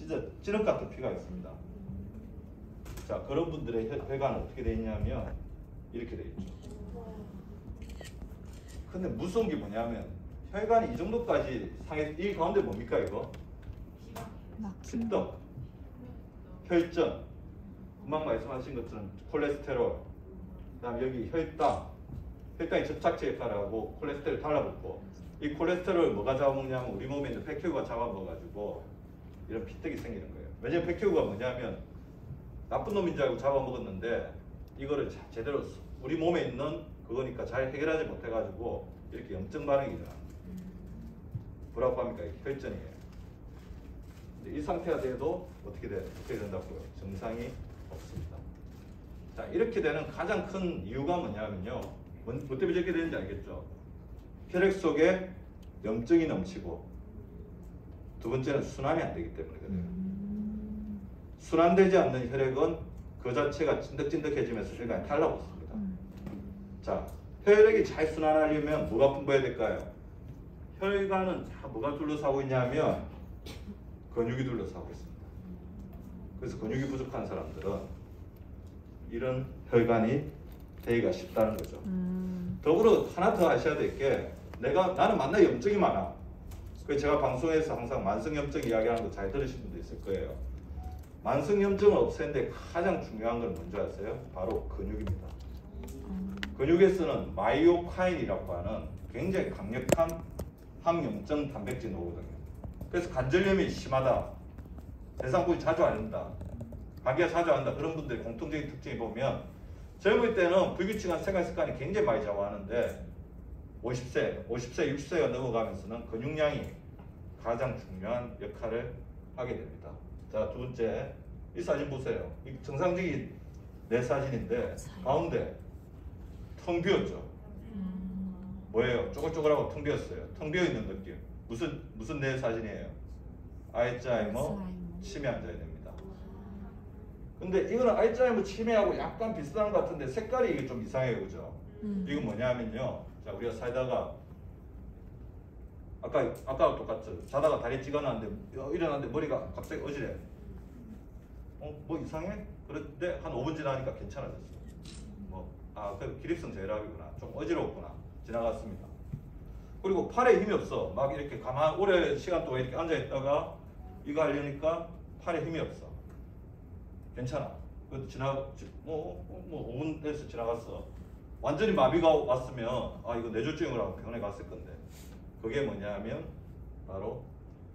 진짜 찌륵 같은 피가 있습니다. 자, 그런 분들의 혈관은 어떻게 되어 있냐면 이렇게 되어 있죠. 근데 무서운 게 뭐냐면 혈관이 이 정도까지 상해서 이 가운데 뭡니까 이거? 습떡, 혈전, 금방 말씀하신 것처럼 콜레스테롤, 그다음 여기 혈당이 접착제 역할을 하고 콜레스테롤 달라붙고, 이 콜레스테롤을 뭐가 잡아먹냐면 우리 몸에 있는 백혈구가 잡아먹어가지고 이런 피떡이 생기는 거예요. 왜냐면 백혈구가 뭐냐면 나쁜 놈인 줄 알고 잡아먹었는데 이거를 제대로 우리 몸에 있는 그거니까 잘 해결하지 못해가지고 이렇게 염증 반응이 일어납니다. 뭐라고 합니까? 혈전이에요. 근데 이 상태가 돼도 어떻게 된다고요? 증상이 없습니다. 자, 이렇게 되는 가장 큰 이유가 뭐냐면요. 뭐 때문에 이렇게 되는지 알겠죠? 혈액 속에 염증이 넘치고, 두 번째는 순환이 안 되기 때문에 그래요. 순환되지 않는 혈액은 그 자체가 찐득찐득해지면서 혈관이 달라붙습니다. 자, 혈액이 잘 순환하려면 뭐가 풍부해야 될까요? 혈관은 다 뭐가 둘러싸고 있냐면 근육이 둘러싸고 있습니다. 그래서 근육이 부족한 사람들은 이런 혈관이 되기가 쉽다는 거죠. 더불어 하나 더 아셔야 될 게, 나는 만나 염증이 많아. 그래서 제가 방송에서 항상 만성염증 이야기하는 거 잘 들으신 분도 있을 거예요. 만성염증을 없애는데 가장 중요한 건 뭔지 아세요? 바로 근육입니다. 근육에서는 마이오카인이라고 하는 굉장히 강력한 항염증 단백질이 나오거든요. 그래서 관절염이 심하다, 대상포이 자주 앓는다, 감기가 자주 앓는다, 그런 분들의 공통적인 특징이 보면 젊을 때는 불규칙한 생활 습관이 굉장히 많이 좌우하는데 50세, 60세가 넘어가면서는 근육량이 가장 중요한 역할을 하게 됩니다. 자, 두 번째, 이 사진 보세요. 이 정상적인 내 사진인데 가운데 텅 비었죠. 뭐예요? 쪼글쪼글하고 텅 비었어요. 텅 비어 있는 느낌. 무슨 내 사진이에요? 알츠하이머 치매 환자가 됩니다. 근데 이거는 알츠하이머 치매하고 약간 비슷한 것 같은데 색깔이 이게 좀 이상해요, 그죠? 이건 뭐냐면요. 자, 우리가 살다가 아까와 똑같죠. 자다가 다리 찌거나는데 일어났는데 머리가 갑자기 어지래. 뭐 이상해? 그런데 한 5분 지나니까 괜찮아졌어. 그 기립성 저혈압이구나. 좀 어지럽구나. 지나갔습니다. 그리고 팔에 힘이 없어. 막 이렇게 오래 시간 동안 이렇게 앉아 있다가 이거 하려니까 팔에 힘이 없어. 괜찮아. 그것도 5분 돼서 지나갔어. 완전히 마비가 왔으면 이거 뇌졸중이라고 병원에 갔을 건데, 그게 뭐냐면 바로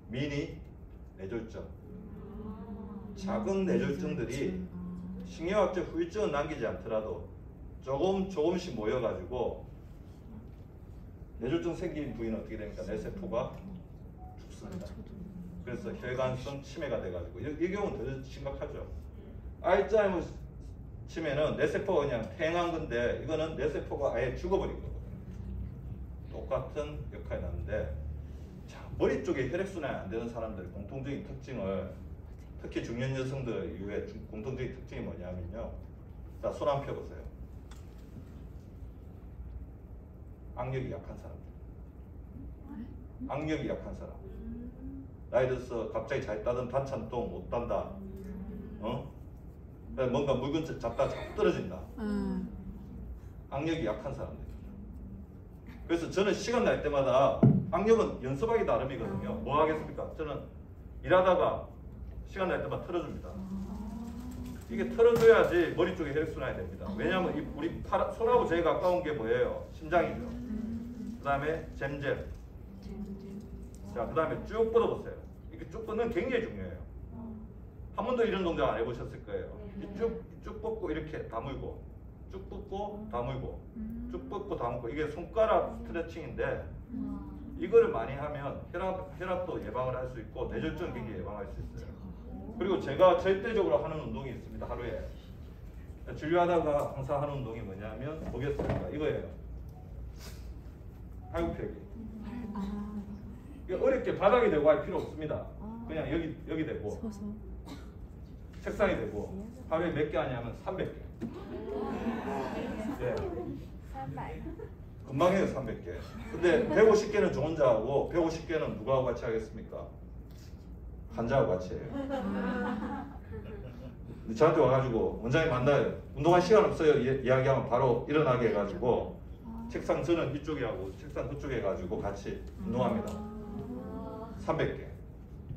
미니 뇌졸중. 작은 뇌졸중들이 신경학적 후유증은 남기지 않더라도 조금씩 모여가지고 뇌졸중 생긴 부위는 어떻게 됩니까? 뇌세포가 죽습니다. 그래서 혈관성 치매가 돼가지고 이 경우는 더 심각하죠. 알츠하이머 치매는 뇌세포가 그냥 퇴행한 건데, 이거는 뇌세포가 아예 죽어버린 거거든요. 똑같은 역할이 나는데, 자, 머리 쪽에 혈액순환이 안 되는 사람들의 공통적인 특징을, 특히 중년 여성들 이후에 공통적인 특징이 뭐냐면요. 자, 손 한번 펴보세요. 악력이 약한 사람들. 악력이 약한 사람. 나이 들어서 갑자기 잘 따던 단찬통 못 단다. 뭔가 물건 잡다가 자꾸 떨어진다. 악력이 약한 사람들. 그래서 저는 시간 날 때마다, 악력은 연습하기 나름이거든요. 뭐 하겠습니까? 저는 일하다가 시간 날 때마다 틀어줍니다. 이게 틀어줘야지 머리 쪽에 혈액순환이 됩니다. 왜냐하면 우리 손하고 제일 가까운 게 뭐예요? 심장이죠. 그 다음에 잼잼. 자, 그 다음에 쭉 뻗어보세요. 이렇게 쭉 뻗는 게 굉장히 중요해요. 한 번도 이런 동작 안 해보셨을 거예요. 쭉 뻗고 이렇게 다물고, 쭉 뻗고 다물고, 쭉 뻗고 다물고. 이게 손가락 스트레칭인데, 이거를 많이 하면 혈압도 예방을 할 수 있고 뇌졸중 굉장히 예방할 수 있어요. 그리고 제가 절대적으로 하는 운동이 있습니다. 하루에 진료하다가 항상 하는 운동이 뭐냐면 뭐겠습니까? 이거예요. 팔굽혀펴기. 어렵게 바닥에 대고 할 필요 없습니다. 그냥 여기 대고 책상에 대고 하루에 몇 개 하냐면 300개. 네. 금방 해요. 300개. 근데 150개는 저 혼자 하고 150개는 누구하고 같이 하겠습니까? 환자하고 같이 해요. 근데 저한테 와가지고 원장님 만나요. 운동할 시간 없어요. 이야기하면 바로 일어나게 해가지고 책상 저는 이쪽에 하고 책상 그쪽에 해가지고 같이 운동합니다. 300개.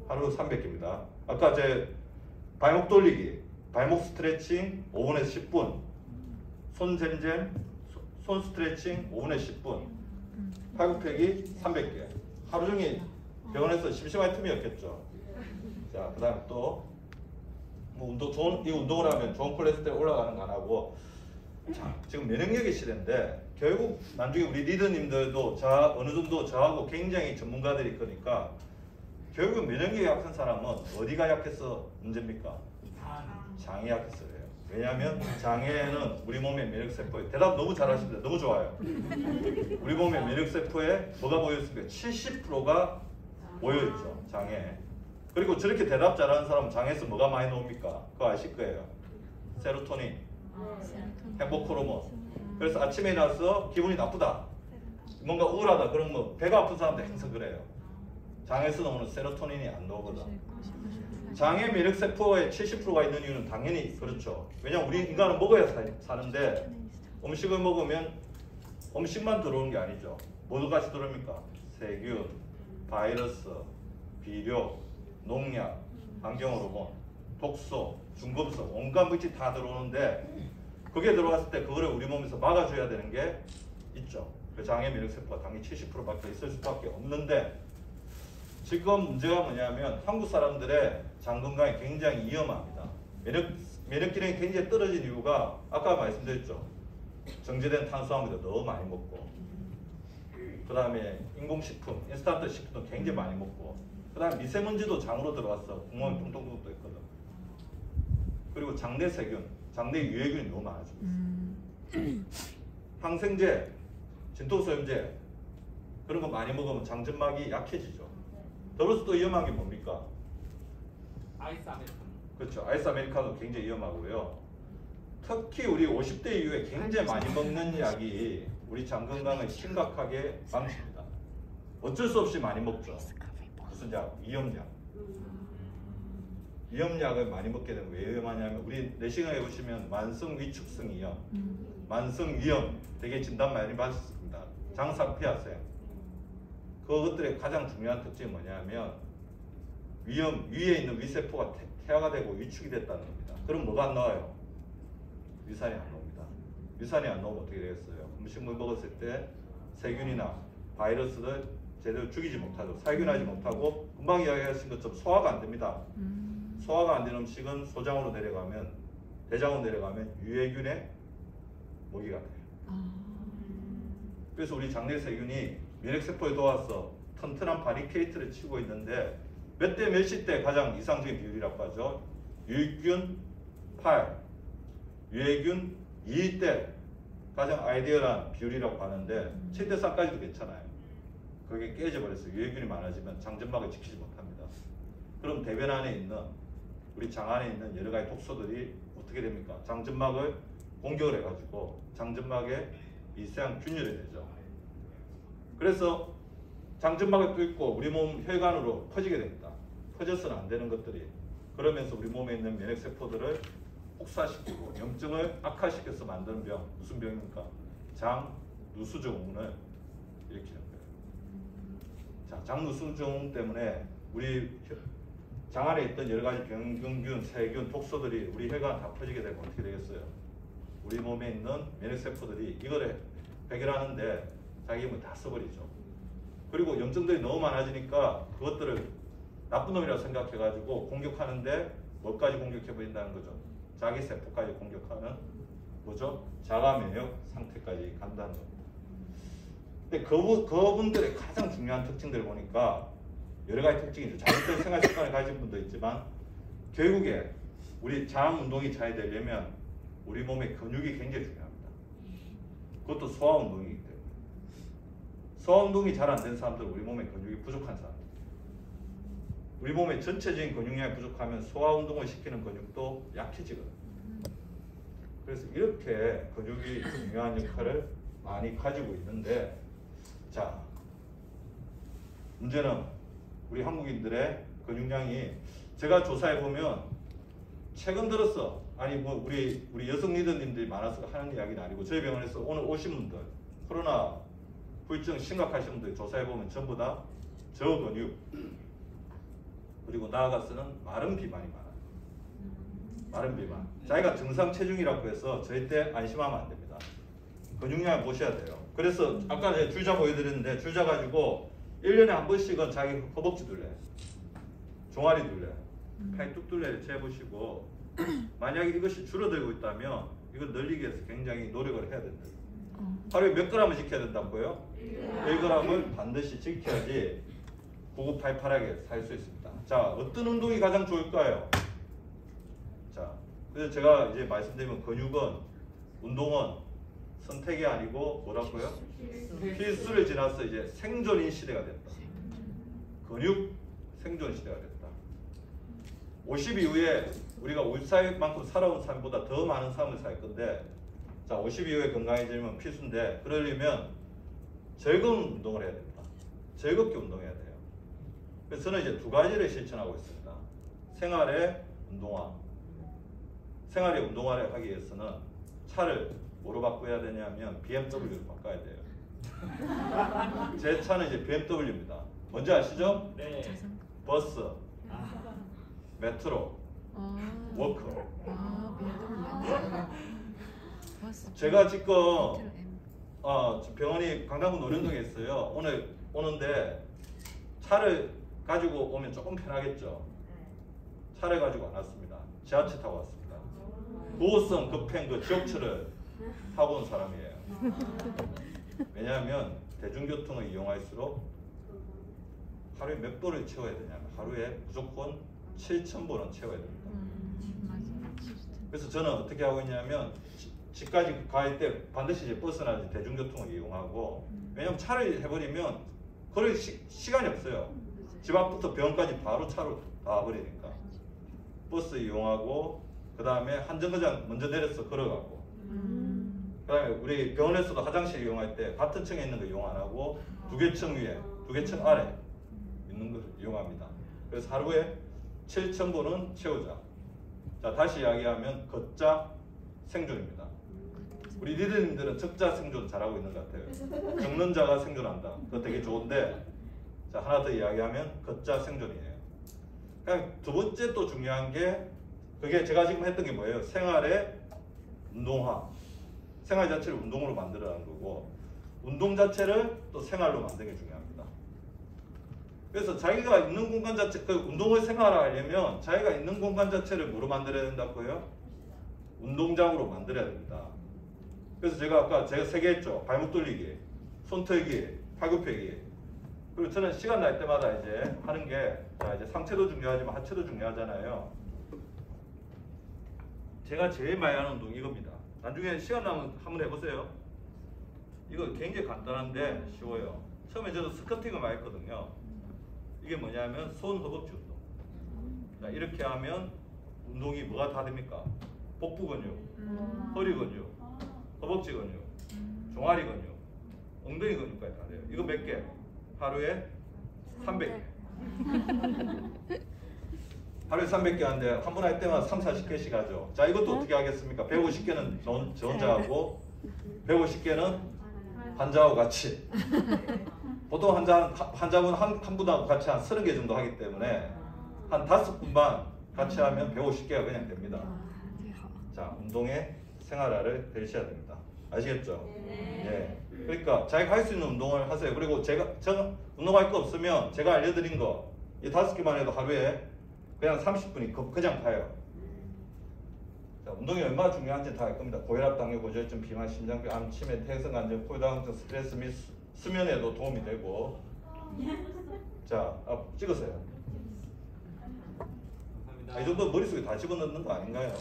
하루 300개입니다. 아까 제 발목 돌리기, 발목 스트레칭 5분에서 10분, 손 잼잼, 손 스트레칭 5분에서 10분, 팔굽혀펴기 300개. 하루 종일 병원에서 심심할 틈이 없겠죠. 자, 그 다음 또 뭐 이 운동을 하면 좋은 콜레스테롤 올라가는 거 안 하고, 자, 지금 면역력이 시대인데 결국 나중에 우리 리더님들도 어느 정도 저하고 굉장히 전문가들이 거니까 결국 면역력이 약한 사람은 어디가 약해서 문제입니까? 장이 약해서 그래요. 왜냐하면 장에는 우리 몸의 면역세포에, 대답 너무 잘하십니다. 너무 좋아요. 우리 몸의 면역세포에 뭐가 모여있습니까? 70%가 모여있죠. 장에. 그리고 저렇게 대답 잘하는 사람은 장에서 뭐가 많이 나옵니까? 그거 아실 거예요. 세로토닌, 행복 호르몬. 그래서 아침에 일어나서 기분이 나쁘다, 뭔가 우울하다, 그런 뭐 배가 아픈 사람들 항상 그래요. 장에서 나오는 세로토닌이 안 나오거든. 장의 면역세포에 70%가 있는 이유는 당연히 그렇죠. 왜냐면 우리 인간은 먹어야 사는데 음식을 먹으면 음식만 들어오는 게 아니죠. 뭐도 같이 들어옵니까? 세균, 바이러스, 비료, 농약, 환경호르몬, 독소, 중금속, 온갖 물질 다 들어오는데 그게 들어왔을 때 그거를 우리 몸에서 막아줘야 되는 게 있죠. 그 장의 면역세포가 당연히 70%밖에 있을 수밖에 없는데 지금 문제가 뭐냐면 한국 사람들의 장 건강이 굉장히 위험합니다. 면역 기능이 굉장히 떨어진 이유가 아까 말씀드렸죠. 정제된 탄수화물도 너무 많이 먹고, 그 다음에 인공식품, 인스턴트 식품도 굉장히 많이 먹고, 그 다음에 미세먼지도 장으로 들어왔어. 구멍이 뚱뚱뚱도 있거든. 그리고 장내 세균, 장내 유해균이 너무 많아지고 있어. 항생제, 진통소염제 그런 거 많이 먹으면 장점막이 약해지죠. 더불어서 또 위험한 게 뭡니까? 아이스 아메리카노. 그렇죠. 아이스 아메리카노 굉장히 위험하고요. 특히 우리 50대 이후에 굉장히 많이 먹는 약이 우리 장 건강을 심각하게 망칩니다. 어쩔 수 없이 많이 먹죠. 무슨 약? 위험약. 위험약을 많이 먹게 되면 왜 위험하냐면 우리 내시경에 보시면 만성 위축성 위염, 만성 위염 되게 진단 많이 받습니다. 장상피하세요. 그것들의 가장 중요한 특징이 뭐냐면 위에 있는 위세포가 태화가 되고 위축이 됐다는 겁니다. 그럼 뭐가 안 나와요? 위산이 안 나옵니다. 위산이 안 나오면 어떻게 되겠어요? 음식물 먹었을 때 세균이나 바이러스를 제대로 죽이지 못하고 살균하지 못하고 금방 이야기하신 것처럼 소화가 안 됩니다. 소화가 안 되는 음식은 소장으로 내려가면, 대장으로 내려가면 유해균의 먹이가 돼요. 그래서 우리 장내 세균이 면역세포에 도와서 튼튼한 바리케이트를 치고 있는데 몇 대 몇십 대 가장 이상적인 비율이라고 하죠. 유익균 8, 유해균 2대 가장 아이디어한 비율이라고 하는데 7대 4까지도 괜찮아요. 그게 깨져버렸어요. 유해균이 많아지면 장점막을 지키지 못합니다. 그럼 대변 안에 있는, 우리 장 안에 있는 여러 가지 독소들이 어떻게 됩니까? 장점막을 공격을 해가지고 장점막에 미세한 균열이 되죠. 그래서 장점막을 뚫고 우리 몸 혈관으로 퍼지게 됩니다. 퍼져서는 안 되는 것들이. 그러면서 우리 몸에 있는 면역세포들을 혹사시키고 염증을 악화시켜서 만드는 병. 무슨 병입니까? 장 누수증후군을 일으키는 거예요. 자, 장 누수증후군 때문에 우리 장 안에 있던 여러 가지 병균, 세균, 독소들이 우리 혈관 다 퍼지게 되면 어떻게 되겠어요? 우리 몸에 있는 면역세포들이 이거를 해결하는데 자기 힘을 다 써버리죠. 그리고 염증들이 너무 많아지니까 그것들을 나쁜 놈이라고 생각해가지고 공격하는데 뭐까지 공격해버린다는 거죠? 자기 세포까지 공격하는 뭐죠? 자가 면역 상태까지 간다는 겁니다. 근데 그분들의 가장 중요한 특징들을 보니까 여러 가지 특징이죠. 잘못된 생활 습관을 가진 분도 있지만 결국에 우리 장 운동이 잘 되려면 우리 몸의 근육이 굉장히 중요합니다. 그것도 소화 운동이기 때문에. 소화 운동이 잘 안 된 사람들은 우리 몸에 근육이 부족한 사람들. 우리 몸의 전체적인 근육량이 부족하면 소화 운동을 시키는 근육도 약해지거든요. 그래서 이렇게 근육이 중요한 역할을 많이 가지고 있는데, 자, 문제는 우리 한국인들의 근육량이 제가 조사해 보면 최근 들었어. 아니 뭐 우리 여성 리더님들이 많아서 하는 이야기는 아니고 저희 병원에서 오늘 오신 분들 코로나 후유증 심각하신 분들 조사해 보면 전부 다 저근육 그리고 나아가서는 마른 비만이 많아요. 마른 비만. 자기가 정상 체중이라고 해서 절대 안심하면 안 됩니다. 근육량을 보셔야 돼요. 그래서 아까 제가 줄자 보여드렸는데 줄자 가지고 1년에 한 번씩은 자기 허벅지 둘레, 종아리 둘레, 팔뚝 둘레를 재보시고 만약에 이것이 줄어들고 있다면 이걸 늘리기 위해서 굉장히 노력을 해야 된다. 하루에 몇 그램을 지켜야 된다고요? 1g을 반드시 지켜야지 9988하게 살 수 있습니다. 자, 어떤 운동이 가장 좋을까요? 자, 그래서 제가 이제 말씀드리면 근육은 운동은 선택이 아니고 뭐라고요? 필수를 지나서 이제 생존인 시대가 됐다. 근육 생존 시대가 됐다. 50 이후에 우리가 54만큼 살아온 삶보다 더 많은 삶을 살 건데, 자, 50 이후에 건강해지면 필수인데, 그러려면 즐거운 운동을 해야 됩니다. 즐겁게 운동해야 돼요. 그래서 저는 이제 두 가지를 실천하고 있습니다. 생활의 운동화. 생활의 운동화를 하기 위해서는 차를 뭐로 바꿔야 되냐면 BMW로 바꿔야 돼요. 제 차는 이제 BMW입니다. 뭔지 아시죠? 네. 버스, 메트로, 워커. 제가 지금 병원이 강남구 노련동에 있어요. 오늘 오는데 차를 가지고 오면 조금 편하겠죠. 차를 가지고 안 왔습니다. 지하철 타고 왔습니다. 도어성 급행 그 지옥철을 타고 온 사람이에요. 왜냐하면 대중교통을 이용할수록 하루에 몇 번을 채워야 되냐면 하루에 무조건 7,000번은 채워야 됩니다. 그래서 저는 어떻게 하고 있냐면 집까지 갈 때 반드시 이제 버스나 대중교통을 이용하고, 왜냐면 차를 해버리면 그럴 시간이 없어요. 집 앞부터 병원까지 바로 차로 가버리니까 버스 이용하고, 그 다음에 한정거장 먼저 내려서 걸어가고, 그 다음에 우리 병원에서도 화장실 이용할 때 같은 층에 있는 거 이용 안 하고 두 개 층 위에, 두 개 층 아래 있는 걸 이용합니다. 그래서 하루에 7,000번은 채우자. 자, 다시 이야기하면 걷자 생존입니다. 우리 리더님들은 적자 생존 잘하고 있는 것 같아요. 적는 자가 생존한다. 그거 되게 좋은데, 자, 하나 더 이야기하면 걷자 생존이에요. 그냥 두 번째 또 중요한 게, 그게 제가 지금 했던 게 뭐예요? 생활의 운동화. 생활 자체를 운동으로 만들어가는 거고, 운동 자체를 또 생활로 만드는 게 중요합니다. 그래서 자기가 있는 공간 자체, 그 운동을 생활하려면 자기가 있는 공간 자체를 뭐로 만들어야 된다고요? 운동장으로 만들어야 됩니다. 그래서 제가 아까 제가 3개 했죠. 발목 돌리기, 손 털기, 팔굽 펴기. 그리고 저는 시간 날 때마다 이제 하는 게, 자, 이제 상체도 중요하지만 하체도 중요하잖아요. 제가 제일 많이 하는 운동이 이겁니다. 나중에 시간 나면 한번 해보세요. 이거 굉장히 간단한데 쉬워요. 처음에 저도 스쿼팅을 많이 했거든요. 이게 뭐냐면 손 허벅지 운동. 자, 이렇게 하면 운동이 뭐가 다 됩니까? 복부 근육, 허리 근육, 허벅지 근육, 종아리 근육, 엉덩이 근육까지 다 돼요. 이거 몇 개? 하루에 300개. 하루에 300개 하는데 한 번 할 때마다 3, 40개씩 하죠. 자, 이것도 어떻게 하겠습니까? 150개는 저 혼자 하고 150개는 환자하고 같이. 보통 환자분 한 분하고 같이 한 30개 정도 하기 때문에 한 5분만 같이 하면 150개가 그냥 됩니다. 자, 운동에 생활화를 되셔야 됩니다. 아시겠죠? 예. 그러니까 자기가 할 수 있는 운동을 하세요. 그리고 제가 운동할 거 없으면 제가 알려드린 거 이 5개만 해도 하루에 그냥 30분이 그냥 가요. 자, 운동이 얼마나 중요한지 다 알 겁니다. 고혈압, 당뇨, 고지혈증, 비만, 심장병, 암, 치매, 태생관절, 콜다운증, 스트레스 및 수면에도 도움이 되고. 자, 찍으세요. 감사합니다. 이 정도 머릿속에 다 집어넣는 거 아닌가요?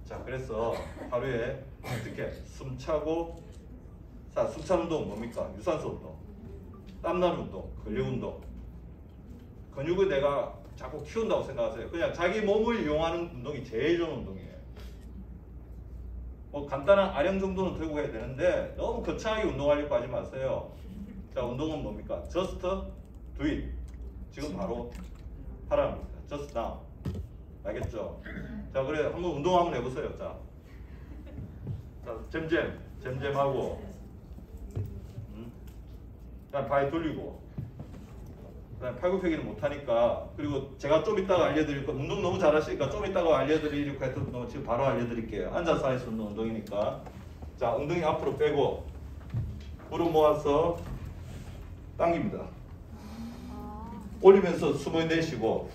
자, 그래서 하루에 어떻게 숨차고, 자, 숨찬 운동 뭡니까? 유산소 운동, 땀나는 운동, 근력 운동. 근육을 내가 자꾸 키운다고 생각하세요. 그냥 자기 몸을 이용하는 운동이 제일 좋은 운동이에요. 뭐 간단한 아령 정도는 들고 가야 되는데 너무 거창하게 운동하려고 하지 마세요. 자, 운동은 뭡니까? Just Do it. 지금 바로 하라는 겁니다. Just now. 알겠죠? 자, 그래 한번 운동 한번 해보세요. 자, 잼잼하고, 그다음 바위 돌리고, 그다음 팔굽혀기는 못하니까, 그리고 제가 좀 이따가 알려드릴 거, 운동 너무 잘하시니까 좀 이따가 알려드리려고 했던 지금 바로 알려드릴게요. 앉아서 할 수 있는 운동이니까. 자, 엉덩이 앞으로 빼고 무릎 모아서 당깁니다. 올리면서 숨을 내쉬고,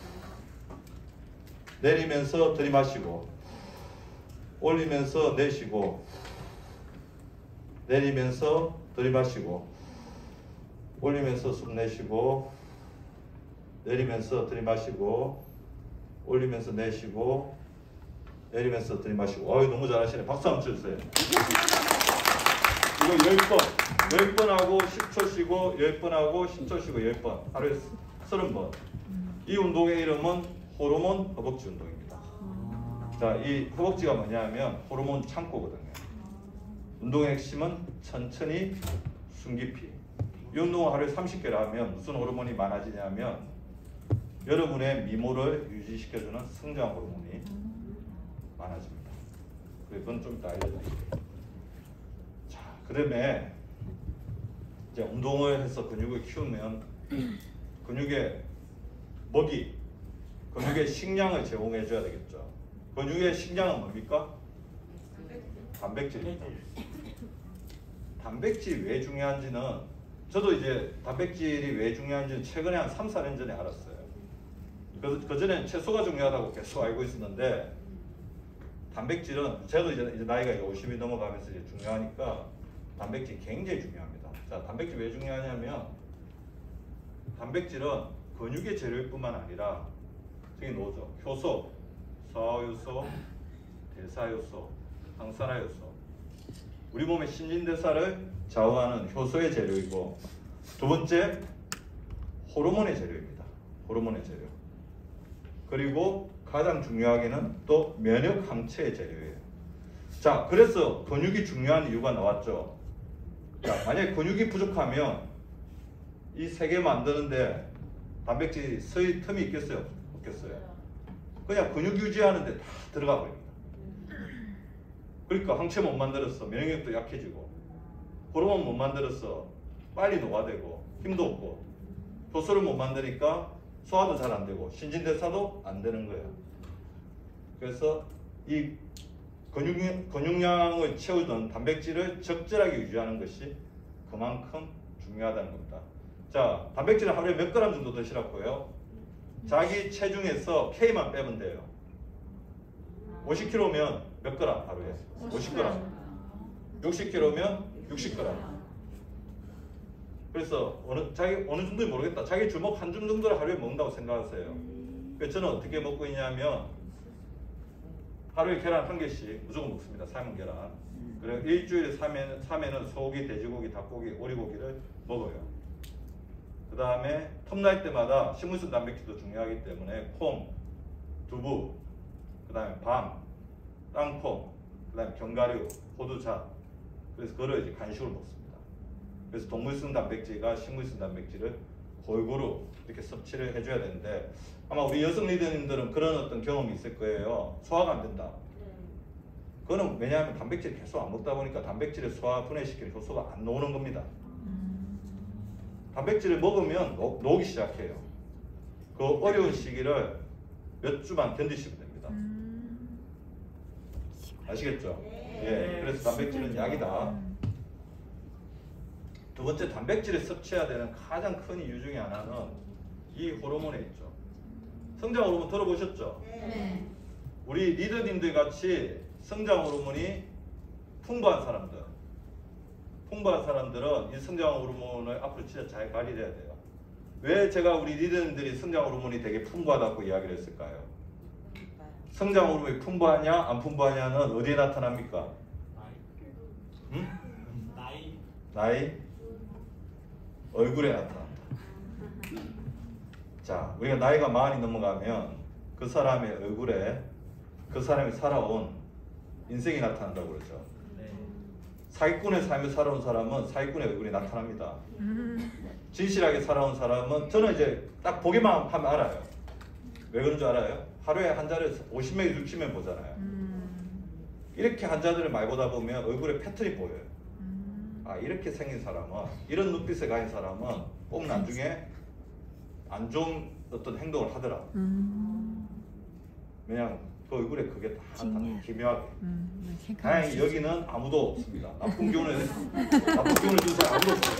내리면서 들이마시고, 올리면서 내쉬고, 내리면서 들이마시고, 올리면서 숨 내쉬고, 내리면서 들이마시고, 올리면서 내쉬고, 내리면서 들이마시고. 어이, 너무 잘하시네. 박수 한번 쳐주세요. 이거 10번 하고 10초 쉬고, 10번 하고 10초 쉬고, 10번. 하루에 30번. 이 운동의 이름은 호르몬 허벅지 운동입니다. 자, 이 허벅지가 뭐냐면 호르몬 창고거든요. 운동의 핵심은 천천히 숨 깊이. 이 운동을 하루에 30개를 하면 무슨 호르몬이 많아지냐면 여러분의 미모를 유지시켜주는 성장 호르몬이 많아집니다. 그건 좀 이따 알려드릴게요. 자, 그다음에 이제 운동을 해서 근육을 키우면 근육에 먹이, 근육에 식량을 제공해 줘야 되겠죠. 근육의 식량은 뭡니까? 단백질입니다. 단백질이 왜 중요한지는 저도 이제 단백질이 왜 중요한지는 최근에 한 3, 4년 전에 알았어요. 그전에는 채소가 중요하다고 계속 알고 있었는데 단백질은 저도 이제 나이가 50이 넘어가면서 이제 중요하니까 단백질이 굉장히 중요합니다. 자, 단백질 왜 중요하냐면 단백질은 근육의 재료일 뿐만 아니라 저기 나오죠. 효소, 소화효소, 대사효소, 항산화효소. 우리 몸의 신진대사를 좌우하는 효소의 재료이고, 두 번째 호르몬의 재료입니다. 호르몬의 재료. 그리고 가장 중요하게는 또 면역 항체의 재료예요. 자, 그래서 근육이 중요한 이유가 나왔죠. 자, 만약에 근육이 부족하면 이 세 개 만드는데 단백질이 서일 틈이 있겠어요? 없겠어요? 그냥 근육 유지하는데 다 들어가 버립니다. 그러니까 항체 못 만들었어. 면역력도 약해지고, 호르몬 못 만들었어. 빨리 노화되고, 힘도 없고, 효소를 못 만드니까 소화도 잘 안 되고, 신진대사도 안 되는 거예요. 그래서 이 근육량을 채우던 단백질을 적절하게 유지하는 것이 그만큼 중요하다는 겁니다. 자, 단백질은 하루에 몇 그램 정도 드시라고요? 자기 체중에서 K만 빼면 돼요. 50kg면 몇 그램 하루에? 50g. 60kg면 60g. 그래서 어느 정도인지 모르겠다. 자기 주먹 한 줌 정도를 하루에 먹는다고 생각하세요. 그래서 저는 어떻게 먹고 있냐면 하루에 계란 한 개씩 무조건 먹습니다. 삶은 계란. 그리고 일주일에 3회는 소고기, 돼지고기, 닭고기, 오리고기를 먹어요. 그 다음에 텀날 때마다 식물성 단백질도 중요하기 때문에 콩, 두부, 그 다음에 밤, 땅콩, 그 다음에 견과류, 호두차. 그래서 그거를 이제 간식으로 먹습니다. 그래서 동물성 단백질과 식물성 단백질을 골고루 이렇게 섭취를 해줘야 되는데, 아마 우리 여성 리더님들은 그런 어떤 경험이 있을 거예요. 소화가 안 된다. 그거는 왜냐하면 단백질을 계속 안 먹다 보니까 단백질을 소화 분해시키는 효소가 안 나오는 겁니다. 단백질을 먹으면 녹기 시작해요. 그 어려운 시기를 몇 주만 견디시면 됩니다. 아시겠죠? 예, 그래서 단백질은 약이다. 두 번째, 단백질을 섭취해야 되는 가장 큰 이유 중에 하나는 이 호르몬에 있죠. 성장 호르몬 들어보셨죠? 네. 우리 리더님들 같이 성장 호르몬이 풍부한 사람들은 이 성장 호르몬을 앞으로 진짜 잘 관리해야 돼요. 왜 제가 우리 리더님들이 성장 호르몬이 되게 풍부하다고 이야기를 했을까요? 성장 호르몬이 풍부하냐 안 풍부하냐는 어디에 나타납니까? 응? 나이? 얼굴에 나타난다. 자, 우리가 나이가 40이 넘어가면 그 사람의 얼굴에 그 사람이 살아온 인생이 나타난다고 그러죠. 사기꾼의 삶을 살아온 사람은 사기꾼의 얼굴이 나타납니다. 진실하게 살아온 사람은 저는 이제 딱 보기만 하면 알아요. 왜 그런 줄 알아요? 하루에 환자를 50명, 60명 보잖아요. 이렇게 환자들을 많이 보다 보면 얼굴에 패턴이 보여요. 아, 이렇게 생긴 사람은, 이런 눈빛에 가진 사람은 꼭 나중에 안 좋은 어떤 행동을 하더라. 왜냐면 그 얼굴에 그게 다 나타나요. 기묘하게. 다행히 여기는 아무도 없습니다. 나쁜 기운을 준 사람 아무도 없어요.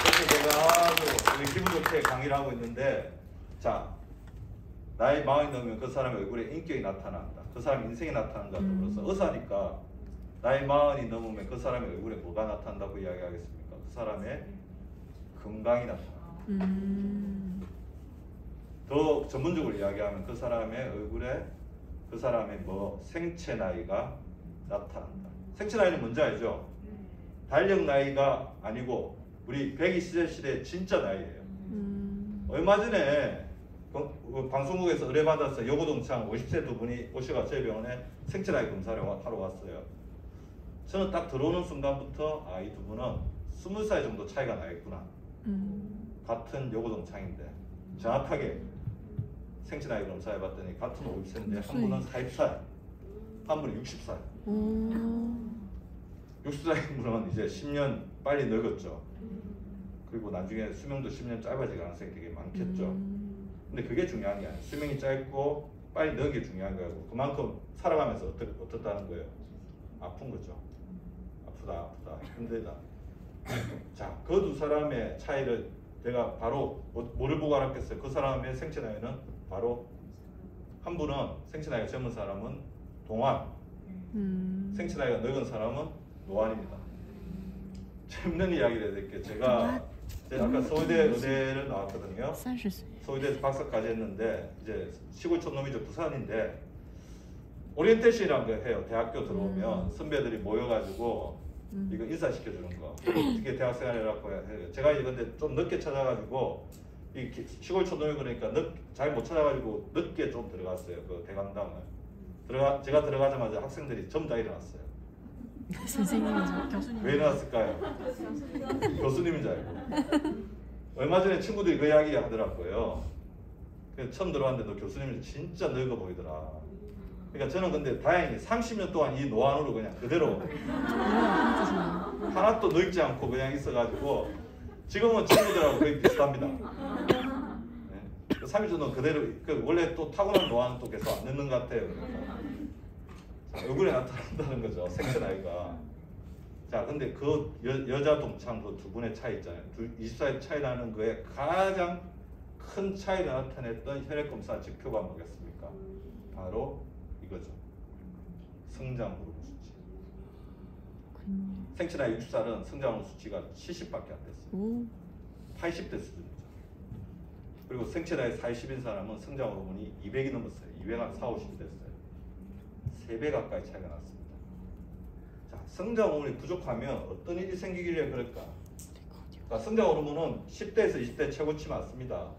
그래서 제가 아주 기분 좋게 강의를 하고 있는데, 자, 나이 40이 넘으면 그 사람의 얼굴에 인격이 나타난다. 그 사람의 인생이 나타난다. 그래서 의사니까 나이 40이 넘으면 그 사람의 얼굴에 뭐가 나타난다고 이야기하겠습니까? 그 사람의 건강이 나타난다. 더 전문적으로 이야기하면 그 사람의 얼굴에 그 사람의 뭐 생체 나이가 나타난다. 생체 나이는 뭔지 알죠? 달력 나이가 아니고 우리 120세 시대의 진짜 나이예요. 얼마 전에 방송국에서 의뢰받아서 여고동창 50세 두 분이 오셔가 저희 병원에 생체 나이 검사를 하러 왔어요. 저는 딱 들어오는 순간부터 아, 이 두 분은 20살 정도 차이가 나겠구나. 같은 여고동창인데 정확하게 생체 나이 검사해봤더니 같은 50세인데 한 분은 40살, 한 분은 60살. 60살인 분은 이제 10년 빨리 늙었죠. 그리고 나중에 수명도 10년 짧아질 가능성이 되게 많겠죠. 근데 그게 중요한 게 아니에요. 수명이 짧고 빨리 늙는 게 중요한 거고, 그만큼 살아가면서 어떻다는 거예요? 아픈 거죠. 아프다, 힘들다. 자, 그 두 사람의 차이를 내가 바로 뭐를 보고 알았겠어요? 그 사람의 생체 나이는 바로 한 분은 생체 나이가 젊은 사람은 동안, 생체 나이가 늙은 사람은 노안입니다. 재밌는 이야기를 해드릴게요. 제가 아까 서울대 의대를 나왔거든요. 서울대에서 박사까지 했는데 이제 시골 촌놈이죠. 부산인데 오리엔테이션이라는 걸 해요. 대학교 들어오면 선배들이 모여가지고 이거 인사시켜주는 거. 어떻게 대학생활이라고 해요. 제가 이제 근데 좀 늦게 찾아가지고 이 시골 촌놈이 그러니까 잘 못 찾아가지고 늦게 좀 들어갔어요. 그 대강당을. 제가 들어가자마자 학생들이 전부 다 일어났어요. 선생님이죠. 교수님. 왜 일어났을까요? 교수님인 줄 알고. 얼마 전에 친구들이 그 이야기 하더라고요. 그래서 처음 들어왔는데 너 교수님이 진짜 늙어 보이더라. 그러니까 저는 근데 다행히 30년 동안 이 노안으로 그냥 그대로 하나도 늙지 않고 그냥 있어가지고 지금은 친구들하고 거의 비슷합니다. 네. 30년 동안 그대로 원래 또 타고난 노안은 또 계속 안 늙는 것 같아요. 자, 얼굴에 나타난다는 거죠. 생체 나이가. 자, 근데 그 여자 동창 그 두 분의 차이 있잖아요. 20살 차이 나는 거에 가장 큰 차이를 나타냈던 혈액 검사 지표가 뭐겠습니까? 바로 이거죠. 성장 호르몬 수치. 생체 나이 60살은 성장 호르몬 수치가 70밖에 안 됐어요. 80대 수준이죠. 그리고 생체 나이 40인 사람은 성장 호르몬이 200이 넘었어요. 200한 4, 50이 됐어요. 3배 가까이 차이가 났습니다. 자, 성장 호르몬이 부족하면 어떤 일이 생기길래 그럴까? 그러니까 성장 호르몬은 10대에서 20대 최고치 맞습니다.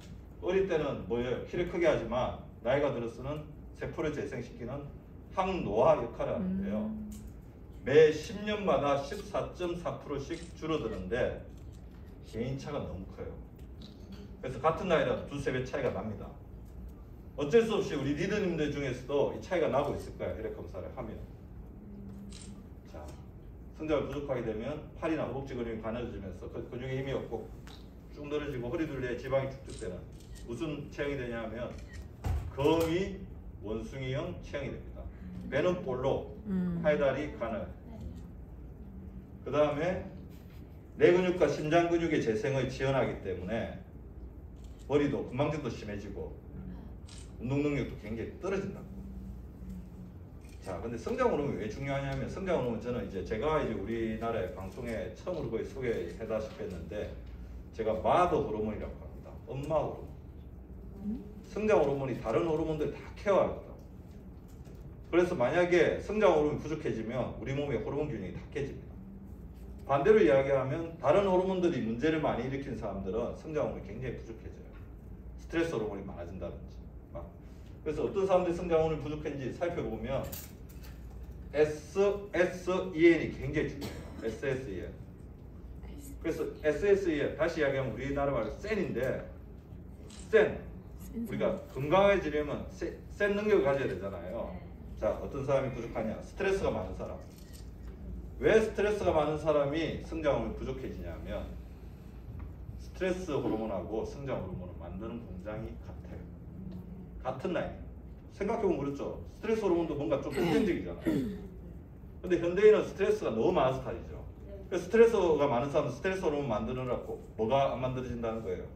어릴 때는 뭐예요? 키를 크게 하지만 나이가 들어서는 세포를 재생시키는 항노화 역할을 하는데요. 매 10년마다 14.4%씩 줄어드는데 개인차가 너무 커요. 그래서 같은 나이라도 두세 배 차이가 납니다. 어쩔 수 없이 우리 리더님들 중에서도 이 차이가 나고 있을 거예요. 혈액 검사를 하면. 자, 성장을 부족하게 되면 팔이나 허벅지 근육이 가늘어지면서 그 근육에 힘이 없고 쭉 늘어지고 허리 둘레에 지방이 축적되는 무슨 체형이 되냐면 거미 원숭이형 체형이 됩니다. 배는 볼록, 팔다리 가늘. 그 다음에 뇌 근육과 심장 근육의 재생을 지연하기 때문에 머리도 건망증도 심해지고 운동 능력도 굉장히 떨어진다. 자, 근데 성장 호르몬이 왜 중요하냐면 성장 호르몬 저는 이제 제가 이제 우리나라의 방송에 처음으로 거의 소개해다시피 했는데 제가 마더 호르몬이라고 합니다. 엄마 호르몬. 성장 호르몬이 다른 호르몬들 다 케어하거든요. 그래서 만약에 성장 호르몬이 부족해지면 우리 몸의 호르몬 균형이 다 깨집니다. 반대로 이야기하면 다른 호르몬들이 문제를 많이 일으키는 사람들은 성장 호르몬이 굉장히 부족해져요. 스트레스 호르몬이 많아진다든지. 그래서 어떤 사람들이 성장 호르몬이 부족한지 살펴보면 SSEN이 굉장히 중요해요. SSEN. 그래서 SSEN 다시 이야기하면 우리나라 말로 센인데 센 우리가 건강해지려면 센 능력을 가져야 되잖아요. 자, 어떤 사람이 부족하냐? 스트레스가 많은 사람. 왜 스트레스가 많은 사람이 성장 호르몬이 부족해지냐면 스트레스 호르몬하고 성장 호르몬을 만드는 공장이 같아요. 같은 라인. 생각해보면 그렇죠. 스트레스 호르몬도 뭔가 좀 긍정적이잖아요. 근데 현대인은 스트레스가 너무 많은 스타일이죠. 그래서 스트레스가 많은 사람은 스트레스 호르몬 만드느라고 뭐가 안 만들어진다는 거예요?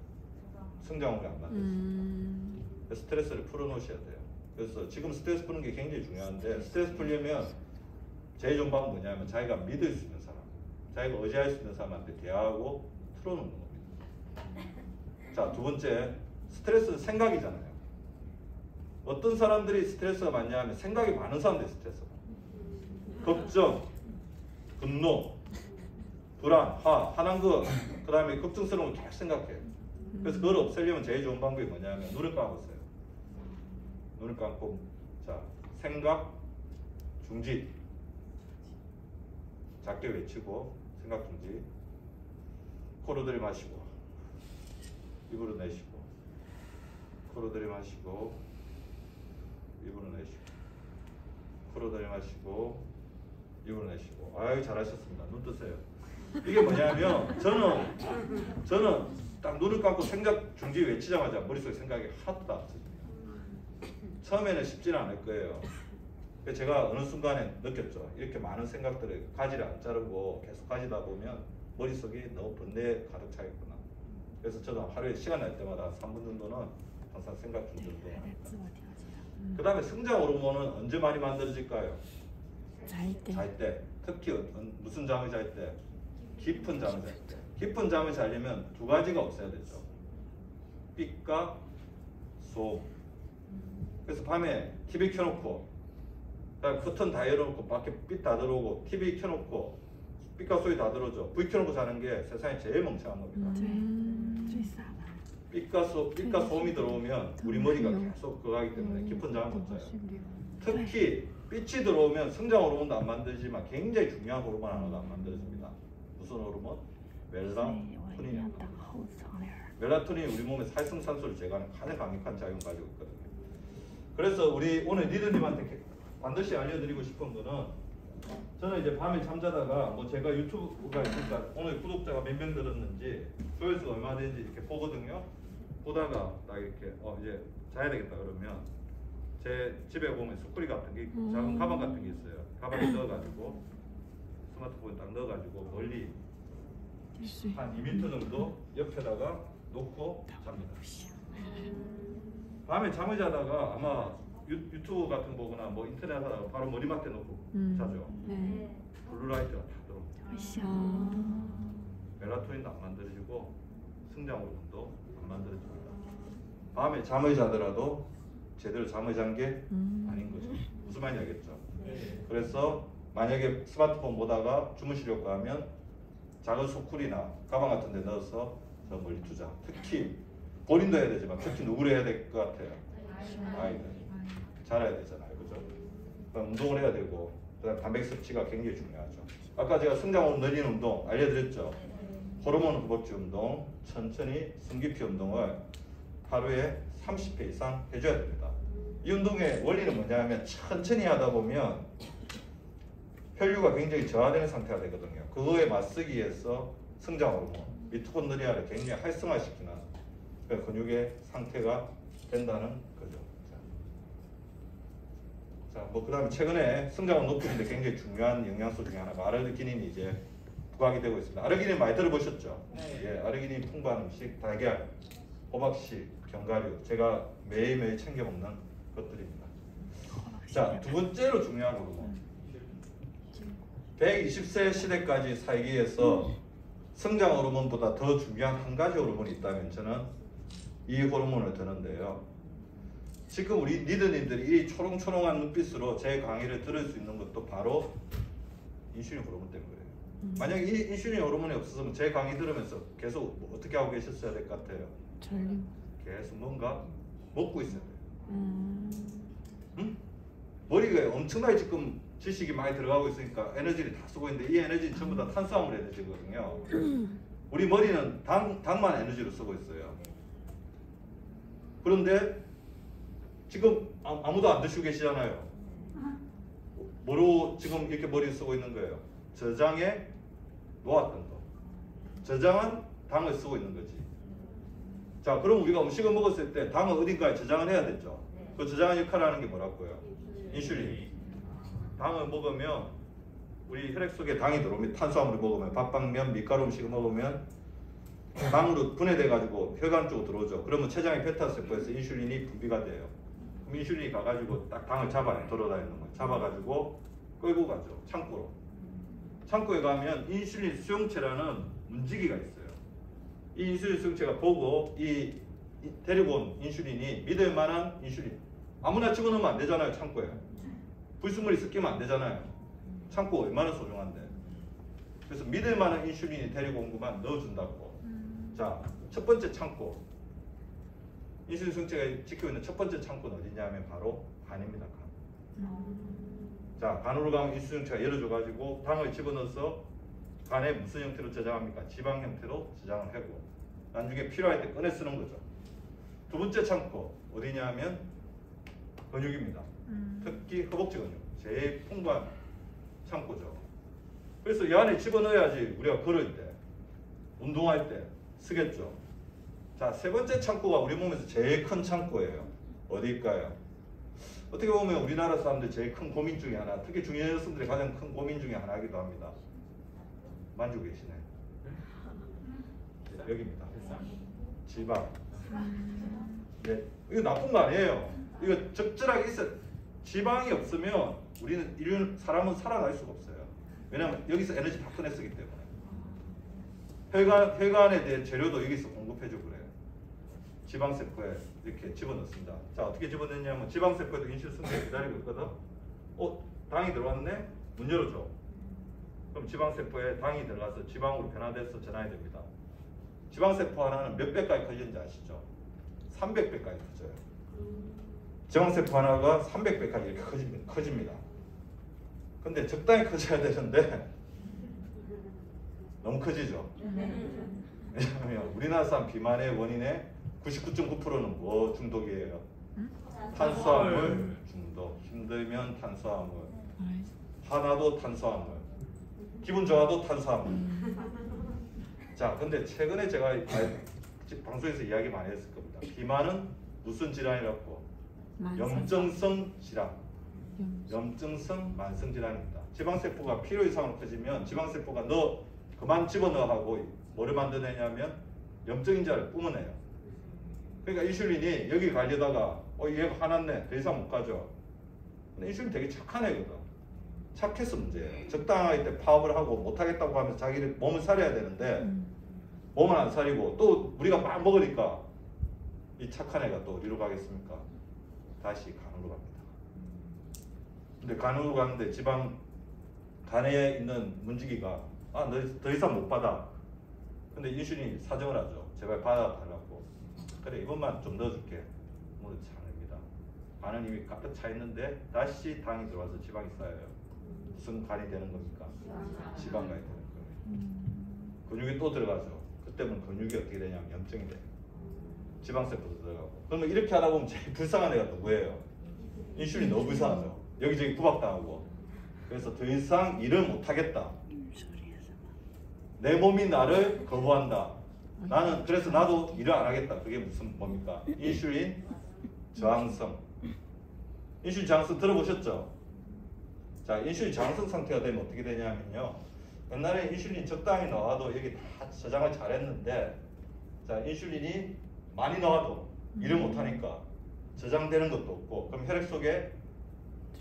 성장 호르몬이 안 만들어진다. 그래서 스트레스를 풀어놓으셔야 돼요. 그래서 지금 스트레스 푸는 게 굉장히 중요한데 스트레스 풀려면 제일 좋은 방법은 뭐냐면 자기가 믿을 수 있는 사람, 자기가 의지할 수 있는 사람한테 대화하고 풀어놓는 겁니다. 자, 두 번째, 스트레스는 생각이잖아요. 어떤 사람들이 스트레스가 많냐 하면 생각이 많은 사람들이 스트레스가 많아요. 걱정, 분노, 불안, 화난 거, 그 다음에 걱정스러운 걸 계속 생각해요. 그래서 그걸 없애려면 제일 좋은 방법이 뭐냐면 눈을 감으세요. 눈을 감고 자, 생각 중지 작게 외치고 생각 중지 코로 들이마시고 입으로 내쉬고 코로 들이마시고 입으로 내쉬고 코로 들이마시고 입으로 내쉬고 아유 잘하셨습니다. 눈 뜨세요. 이게 뭐냐면 저는 딱 눈을 감고 생각 중지 외치자마자 머릿속에 생각이 하나도 안 없어집니다. 처음에는 쉽지는 않을 거예요. 제가 어느 순간에 느꼈죠. 이렇게 많은 생각들을 가지를 안 자르고 계속 가지다 보면 머릿속이 너무 번뇌에 가득 차 있구나. 그래서 저도 하루에 시간 날 때마다 3분 정도는 항상 생각 중지 운동을 합니다. 그 다음에 성장 호르몬은 언제 많이 만들어질까요? 잘 때. 특히 무슨 잠을 잘 때? 깊은 잠을 잘 때. 깊은 잠을 자려면 두 가지가 없어야 되죠. 빛과 소음. 그래서 밤에 TV 켜놓고 그다음에 커튼 다 열어놓고 밖에 빛 다 들어오고 TV 켜놓고 빛과 소리 다 들어오죠. 불 켜놓고 자는 게 세상에 제일 멍청한 겁니다. 빛과 소음이 들어오면 우리 머리가 계속 그거 하기 때문에 깊은 잠을 못 자요. 특히 빛이 들어오면 성장 호르몬도 안 만들지만 굉장히 중요한 호르몬 하나도 안 만들어집니다. 무슨 호르몬? 멜라토닌입니다. 멜라토닌이 우리 몸의 활성산소를 제거하는 가장 강력한 작용을 가지고 있거든요. 그래서 우리 오늘 리더님한테 반드시 알려드리고 싶은 거는 저는 이제 밤에 잠자다가 뭐 제가 유튜브가 있으니까 오늘 구독자가 몇 명 들었는지 조회수가 얼마 되는지 이렇게 보거든요. 보다가 딱 이렇게 이제 자야 되겠다 그러면 제 집에 보면 수쿠리 같은 게 있고 작은 가방 같은 게 있어요. 가방에 넣어가지고 스마트폰 딱 넣어가지고 멀리 한 2m 정도 옆에다가 놓고 잡니다. 밤에 잠을 자다가 아마 유튜브 같은 거 보거나 뭐 인터넷 하다가 바로 머리맡에 놓고 자죠. 블루라이트가 다 들어옵니다. 멜라토닌도 안 만들어지고 성장 호르몬도 안 만들어집니다. 밤에 잠을 자더라도 제대로 잠을 잔 게 아닌 거죠. 무슨 말인지 알겠죠? 그래서 만약에 스마트폰 보다가 주무시려고 하면 작은 소쿠리나 가방 같은 데 넣어서 저 멀리 두자. 특히 본인도 해야 되지만 특히 누구를 해야 될 것 같아요? 아이들. 잘해야 되잖아요. 그죠? 그럼 운동을 해야 되고 그다음 단백질 섭취가 굉장히 중요하죠. 아까 제가 성장 호르몬 늘리는 운동 알려드렸죠? 호르몬 흡입 운동, 천천히 숨기피 운동을 하루에 30회 이상 해줘야 됩니다. 이 운동의 원리는 뭐냐면 천천히 하다 보면 혈류가 굉장히 저하되는 상태가 되거든요. 그거에 맞서기 위해서 성장 호르몬, 미토콘드리아를 굉장히 활성화시키는 그 근육의 상태가 된다는 거죠. 자, 뭐 그다음에 최근에 성장을 높이는데 굉장히 중요한 영양소 중에 하나가 아르기닌이 이제 부각이 되고 있습니다. 아르기닌 많이 들어보셨죠? 예, 아르기닌 풍부한 음식, 달걀, 호박씨, 견과류 제가 매일매일 챙겨 먹는 것들입니다. 자, 두 번째로 중요한 호르몬. 120세 시대까지 살기 위해서 성장 호르몬보다 더 중요한 한 가지 호르몬이 있다면 저는 이 호르몬을 드는데요. 지금 우리 리더님들이 이 초롱초롱한 눈빛으로 제 강의를 들을 수 있는 것도 바로 인슐린 호르몬 때문에 그래요. 만약에 이 인슐린 호르몬이 없었으면 제 강의 들으면서 계속 뭐 어떻게 하고 계셨어야 될 것 같아요? 계속 뭔가 먹고 있어야 돼요. 응? 머리가 엄청나게 지금 지식이 많이 들어가고 있으니까 에너지를 다 쓰고 있는데 이 에너지는 전부 다 탄수화물 에너지거든요. 우리 머리는 당만 에너지로 쓰고 있어요. 그런데 지금 아무도 안 드시고 계시잖아요. 뭐로 지금 이렇게 머리를 쓰고 있는 거예요? 저장에 놓았던 거. 저장한 당을 쓰고 있는 거지. 자, 그럼 우리가 음식을 먹었을 때 당을 어딘가에 저장을 해야 되죠. 그 저장한 역할을 하는 게 뭐라고요? 인슐린. 당을 먹으면 우리 혈액 속에 당이 들어오면 탄수화물을 먹으면 밥빵면 밀가루 음식을 먹으면 당으로 분해돼 가지고 혈관 쪽으로 들어오죠. 그러면 췌장의 베타 세포에서 인슐린이 분비가 돼요. 그럼 인슐린이 가가지고 딱 당을 잡아요. 돌아다니는 거 잡아가지고 끌고 가죠. 창고로. 창고에 가면 인슐린 수용체라는 문지기가 있어요. 이 인슐린 수용체가 보고 이 데리고 온 인슐린이 믿을 만한 인슐린 아무나 집어넣으면 안 되잖아요. 창고에 불순물이 섞이면 안 되잖아요. 창고 얼마나 소중한데. 그래서 믿을 만한 인슐린이 데리고 온 것만 넣어준다고. 자, 첫 번째 창고. 인슐린 수용체가 지키고 있는 첫 번째 창고는 어디냐면 바로 간입니다. 간. 자, 간으로 가면 인슐린 수용체가 열어줘가지고 당을 집어넣어서 간에 무슨 형태로 저장합니까? 지방 형태로 저장을 하고 나중에 필요할 때 꺼내 쓰는 거죠. 두 번째 창고 어디냐면 근육입니다. 특히 허벅지 근육 제일 풍부한 창고죠. 그래서 이 안에 집어넣어야지 우리가 걸을 때, 운동할 때 쓰겠죠. 자, 세 번째 창고가 우리 몸에서 제일 큰 창고예요. 어디일까요? 어떻게 보면 우리나라 사람들 제일 큰 고민 중에 하나, 특히 중년 여성들의 가장 큰 고민 중에 하나이기도 합니다. 만지고 계시네. 여기입니다. 지방. 네, 이거 나쁜 거 아니에요. 이거 적절하게 있어. 지방이 없으면 사람은 살아날 수가 없어요. 왜냐하면 여기서 에너지 다 꺼내 쓰기 때문에. 혈관에 대한 재료도 여기서 공급해주고 그래요. 지방세포에 이렇게 집어넣습니다. 자, 어떻게 집어넣냐면 지방세포에도 인슐린 수용체가 기다리고 있거든. 당이 들어왔네? 문 열어줘. 그럼 지방세포에 당이 들어가서 지방으로 변화돼서 전환이 됩니다. 지방세포 하나는 몇 배까지 커지는지 아시죠? 300배까지 커져요. 지방세포 하나가 300배까지 이렇게 커집니다. 근데 적당히 커져야 되는데 너무 커지죠? 왜냐하면 우리나라 사람 비만의 원인의 99.9%는 뭐 중독이에요? 탄수화물 중독. 힘들면 탄수화물, 화나도 탄수화물, 기분 좋아도 탄수화물. 자, 근데 최근에 제가 방송에서 이야기 많이 했을 겁니다. 비만은 무슨 질환이라고? 염증성 질환. 염증성 만성 질환입니다. 지방세포가 필요 이상으로 커지면 지방세포가 너 그만 집어넣어 하고 뭐를 만들어내냐면 염증인자를 뿜어내요. 그러니까 인슐린이 여기 가려다가 얘가 화났네. 더 이상 못 가죠. 근데 인슐린 되게 착한 애거든. 착해서 문제예요. 적당할 때 파업을 하고 못하겠다고 하면서 자기를 몸을 살려야 되는데 몸을 안 살리고 또 우리가 막 먹으니까 이 착한 애가 또 어디로 가겠습니까? 다시 간으로 갑니다. 근데 간으로 가는데 간에 있는 문지기가 너 더 이상 못 받아. 근데 인슐린이 사정을 하죠. 제발 받아달라고. 그래, 이것만 좀 넣어줄게. 뭐 잘합니다. 간은 이미 가득 차 있는데 다시 당이 들어와서 지방이 쌓여요. 무슨 간이 되는 겁니까? 지방간이 되는 거예요. 근육이 또 들어가죠. 그때는 근육이 어떻게 되냐면 염증이 돼요. 지방세포도 들어가고. 그러면 이렇게 하다 보면 제일 불쌍한 애가 누구예요? 인슐린 너무 불쌍하죠. 여기저기 구박당하고. 그래서 더 이상 일을 못하겠다. 내 몸이 나를 거부한다. 그래서 나도 일을 안 하겠다. 그게 무슨 뭡니까? 인슐린 저항성. 인슐린 저항성 들어보셨죠? 자, 인슐린 저항성 상태가 되면 어떻게 되냐면요. 옛날에 인슐린 적당히 나와도 여기 다 저장을 잘했는데, 자, 인슐린이 많이 나와도 일을 못하니까 저장되는 것도 없고, 그럼 혈액 속에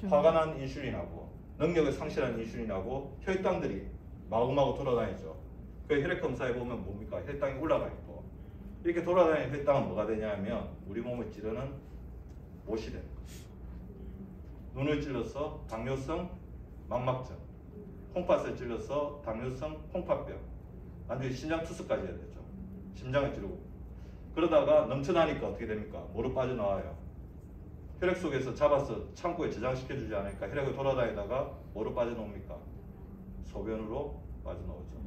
화가 난 인슐린하고 능력을 상실한 인슐린하고 혈당들이 마구마구 돌아다니죠. 그 혈액 검사해 보면 뭡니까? 혈당이 올라가 있고, 이렇게 돌아다니는 혈당은 뭐가 되냐면 우리 몸을 찌르는 못이 되는 거죠. 눈을 찔러서 당뇨성 망막증, 콩팥을 찔러서 당뇨성 콩팥병, 나중에 신장 투석까지 해야 되죠. 심장을 찌르고. 그러다가 넘쳐나니까 어떻게 됩니까? 뭐로 빠져나와요? 혈액 속에서 잡아서 창고에 저장시켜주지 않으니까 혈액을 돌아다니다가 뭐로 빠져나옵니까? 소변으로 빠져나오죠.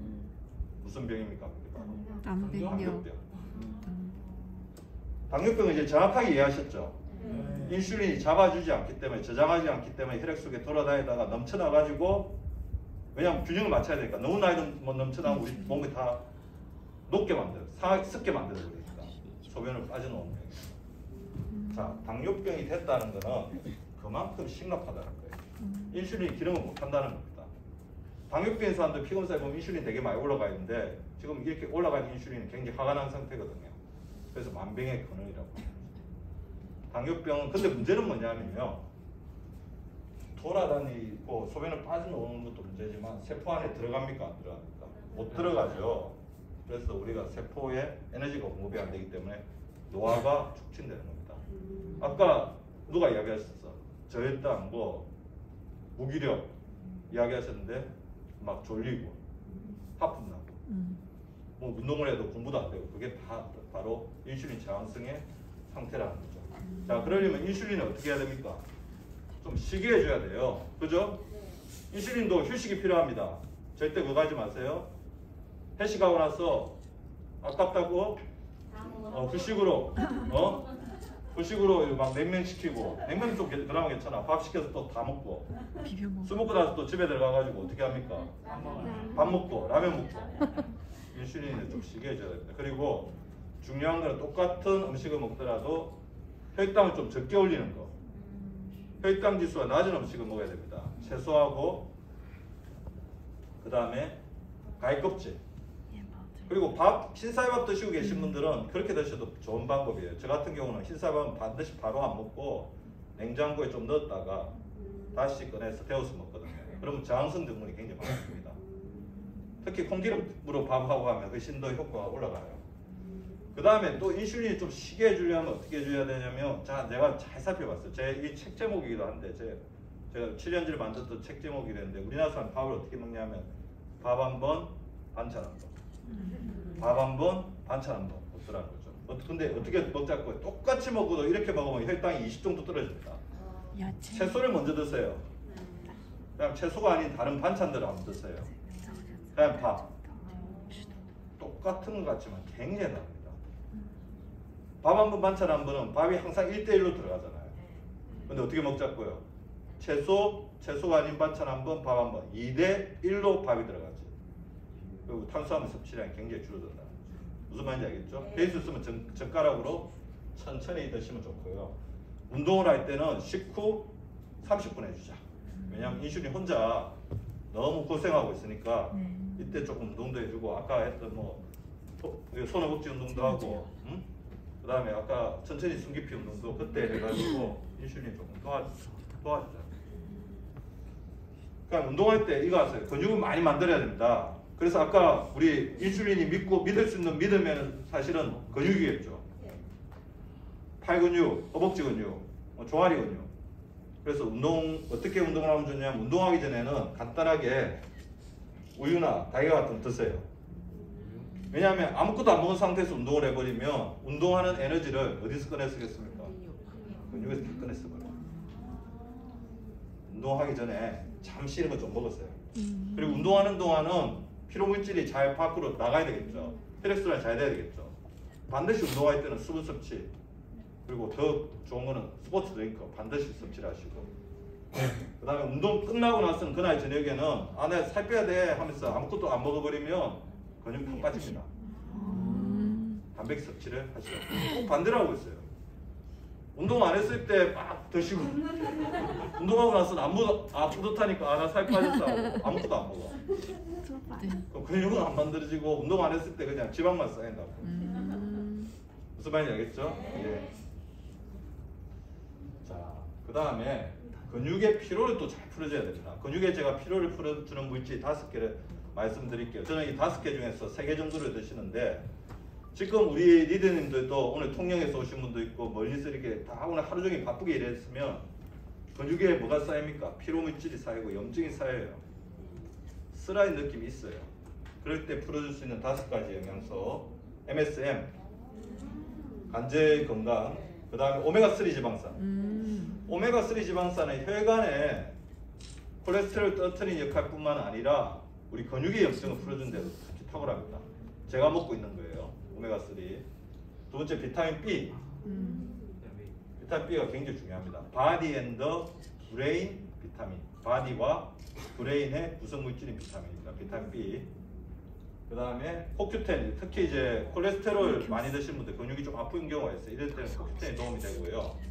무슨 병입니까? 그게 바로 암병요. 당뇨병. 당뇨병은 이제 정확하게 이해하셨죠? 인슐린이 잡아주지 않기 때문에, 저장하지 않기 때문에 혈액 속에 돌아다니다가 넘쳐나가지고, 왜냐하면 균형을 맞춰야 되니까 너무 나이 뭐 넘쳐나면 우리 몸이 다 녹게 만들어, 습게 만들어 버리니까 소변을 빠져나오는 거예요. 자, 당뇨병이 됐다는 거는 그만큼 심각하다는 거예요. 인슐린이 기능을 못 한다는 겁니다. 당뇨병인 사람들 피 검사해 보면 인슐린 되게 많이 올라가 있는데 지금 이렇게 올라간 인슐린은 굉장히 화가 난 상태거든요. 그래서 만병의 근원이라고 합니다. 당뇨병은 근데 문제는 뭐냐면요, 돌아다니고 소변을 빠져나오는 것도 문제지만 세포 안에 들어갑니까 안 들어갑니까? 못 들어가죠. 그래서 우리가 세포에 에너지가 공급이 안 되기 때문에 노화가 촉진되는 겁니다. 아까 누가 이야기하셨어? 저혈당, 뭐 무기력 이야기하셨는데 막 졸리고 하품 나고 뭐 운동을 해도 공부도 안 되고 그게 다 바로 인슐린 저항성의 상태라는 거죠. 자, 그러려면 인슐린을 어떻게 해야 됩니까? 좀 쉬게 해줘야 돼요. 그죠? 인슐린도 휴식이 필요합니다. 절대 그거 하지 마세요. 회식하고 나서 아깝다고 후식으로 후식으로 막 냉면 시키고, 냉면 좀 그나마 괜찮아. 밥 시켜서 또 다 먹고, 비벼 먹어. 술 먹고 나서 또 집에 들어가가지고 어떻게 합니까? 밥 먹고 라면 먹고. 인슐린을 좀 쉬게 해줘야 됩니다. 그리고 중요한 거는 똑같은 음식을 먹더라도 혈당을 좀 적게 올리는 거. 혈당 지수가 낮은 음식을 먹어야 됩니다. 채소하고 그 다음에 과일 껍질. 그리고 밥, 흰쌀밥 드시고 계신 분들은 그렇게 드셔도 좋은 방법이에요. 저 같은 경우는 흰쌀밥은 반드시 바로 안 먹고 냉장고에 좀 넣었다가 다시 꺼내서 데워서 먹거든요. 그러면 저항성 등분이 굉장히 많습니다. 특히 콩기름으로 밥하고 하면 훨씬 더 효과가 올라가요. 그 다음에 또 인슐린이 좀 쉬게 해주려면 어떻게 해줘야 되냐면, 자, 내가 잘 살펴봤어요. 제 이 책 제목이기도 한데, 제가 7년지를 만들었던 책 제목이 됐는데, 우리나라 사람 밥을 어떻게 먹냐면 밥 한 번, 반찬 한 번. 밥 한 번, 반찬 한 번 먹더라는 거죠. 근데 어떻게 먹자고요? 똑같이 먹어도 이렇게 먹으면 혈당이 20 정도 떨어집니다. 야채. 채소를 먼저 드세요. 그냥 채소가 아닌 다른 반찬들을 한번 드세요. 그냥 밥. 똑같은 것 같지만 굉장히 다릅니다. 밥 한 번, 반찬 한 번은 밥이 항상 1대1로 들어가잖아요. 근데 어떻게 먹자고요? 채소가 아닌 반찬 한 번, 밥 한 번. 2대1로 밥이 들어가지. 그리고 탄수화물 섭취량이 굉장히 줄어든다는 거죠. 무슨 말인지 알겠죠? 베이스 쓰면 젓가락으로 천천히 드시면 좋고요. 운동을 할 때는 식후 30분 해주자. 왜냐하면 인슐린 혼자 너무 고생하고 있으니까 이때 조금 운동도 해주고, 아까 했던 뭐 손 허벅지 운동도 하고, 그 다음에 아까 천천히 숨기피 운동도 그때 해가지고 인슐린 조금 도와주자. 그러니까 운동할 때 이거 하세요. 근육을 많이 만들어야 됩니다. 그래서 아까 우리 인슐린이 믿을 수 있는 믿으면 사실은 근육이겠죠. 팔 근육, 허벅지 근육, 종아리 근육. 그래서 어떻게 운동을 하면 좋냐면, 운동하기 전에는 간단하게 우유나 달걀 같은 거 드세요. 왜냐하면 아무것도 안 먹은 상태에서 운동을 해버리면 운동하는 에너지를 어디서 꺼내 쓰겠습니까? 근육에서 다 꺼내 써버려요. 운동하기 전에 잠시 이런 거 좀 먹었어요. 그리고 운동하는 동안은 피로물질이 잘 밖으로 나가야 되겠죠. 혈액순환이 잘 돼야 되겠죠. 반드시 운동할 때는 수분 섭취, 그리고 더 좋은 거는 스포츠 드링크 반드시 섭취를 하시고, 그 다음에 운동 끝나고 나서는 그날 저녁에는 내가 살 빼야 돼 하면서 아무것도 안 먹어버리면 근육 다 빠집니다. 단백질 섭취를 하시고, 꼭 반대로 하고 있어요. 운동 안 했을 때 막 드시고, 운동하고 나서는 뿌듯하니까 나 살 빠졌어 하고 아무것도 안 먹어. 그럼 근육은 안 만들어지고, 운동 안 했을 때 그냥 지방만 쌓인다고. 무슨 말인지 알겠죠? 예. 자, 그 다음에 근육의 피로를 또 잘 풀어줘야 됩니다. 근육에 제가 피로를 풀어주는 물질 5개를 말씀드릴게요. 저는 이 5개 중에서 3개 정도를 드시는데, 지금 우리 리더님들도 오늘 통영에서 오신 분도 있고 멀리서 이렇게 다 오늘 하루 종일 바쁘게 일했으면 근육에 뭐가 쌓입니까? 피로물질이 쌓이고 염증이 쌓여요. 쓰라린 느낌이 있어요. 그럴 때 풀어줄 수 있는 5가지 영양소: MSM, 관절 건강, 그 다음에 오메가3 지방산. 오메가3 지방산은 혈관에 콜레스테롤을 떨어뜨리는 역할뿐만 아니라 우리 근육의 염증을 풀어주는 데도 같이 탁월합니다. 제가 먹고 있는 거예요. 오메가3. 두 번째 비타민 B. 비타민 B가 굉장히 중요합니다. 바디 앤더 브레인 비타민. 바디와 브레인의 구성 물질인 비타민입니다. 비타민 B. 그 다음에 코큐텐. 특히 이제 콜레스테롤 많이 드시는 분들 근육이 좀 아픈 경우가 있어요. 이럴 때는 코큐텐이 도움이 되고요.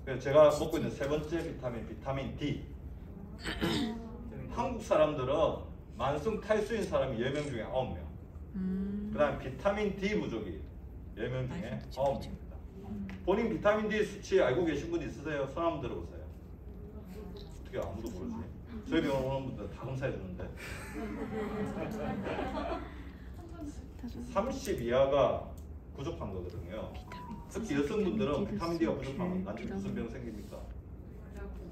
그래서 제가 먹고 있는 세 번째 비타민 D. 한국 사람들은 만성 탈수인 사람이 10명 중에 9명. 그 다음에 비타민 D 부족이 10명 중에 9명입니다. 본인 비타민 D 수치 알고 계신 분 있으세요? 손 한번 들어보세요. 어떻게 아무도 모르지? 저희 병원 오는 분들 다 검사해 주는데 30 이하가 부족한 거거든요. 특히 여성분들은 비타민 D가 부족하면 나중에 무슨 병 생깁니까?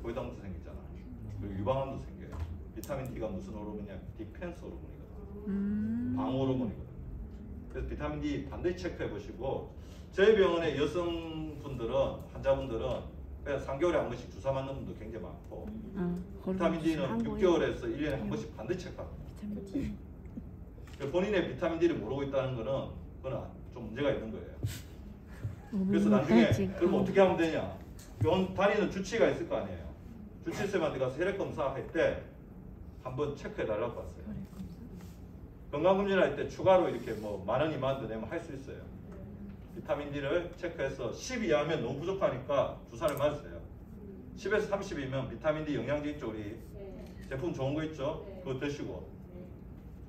고해당도 생기잖아. 그리고 유방암도 생겨요. 비타민 D가 무슨 호르몬이냐? 디펜스 호르몬이거든. 방어 호르몬이거든. 그래서 비타민 D 반드시 체크해 보시고, 저희 병원의 여성분들은 환자분들은 그냥 3개월에 한 번씩 주사 맞는 분도 굉장히 많고, 비타민 D는 6개월에서 1년에 한 번씩 반드시 체크합니다. 본인의 비타민 D를 모르고 있다는 거는 그건 좀 문제가 있는 거예요. 그래서 나중에 그럼 어떻게 하면 되냐? 병원 다니는 주치의가 있을 거 아니에요. 주치의쌤한테 가서 혈액 검사할 때 한번 체크해 달라고 왔어요. 건강검진 할 때 추가로 이렇게 뭐 10,000원, 20,000원 더 내면 할 수 있어요. 비타민 D를 체크해서 10 이하면 너무 부족하니까 주사를 맞으세요. 10에서 30이면 비타민 D 영양제 있죠, 우리 제품 좋은 거 있죠? 그거 드시고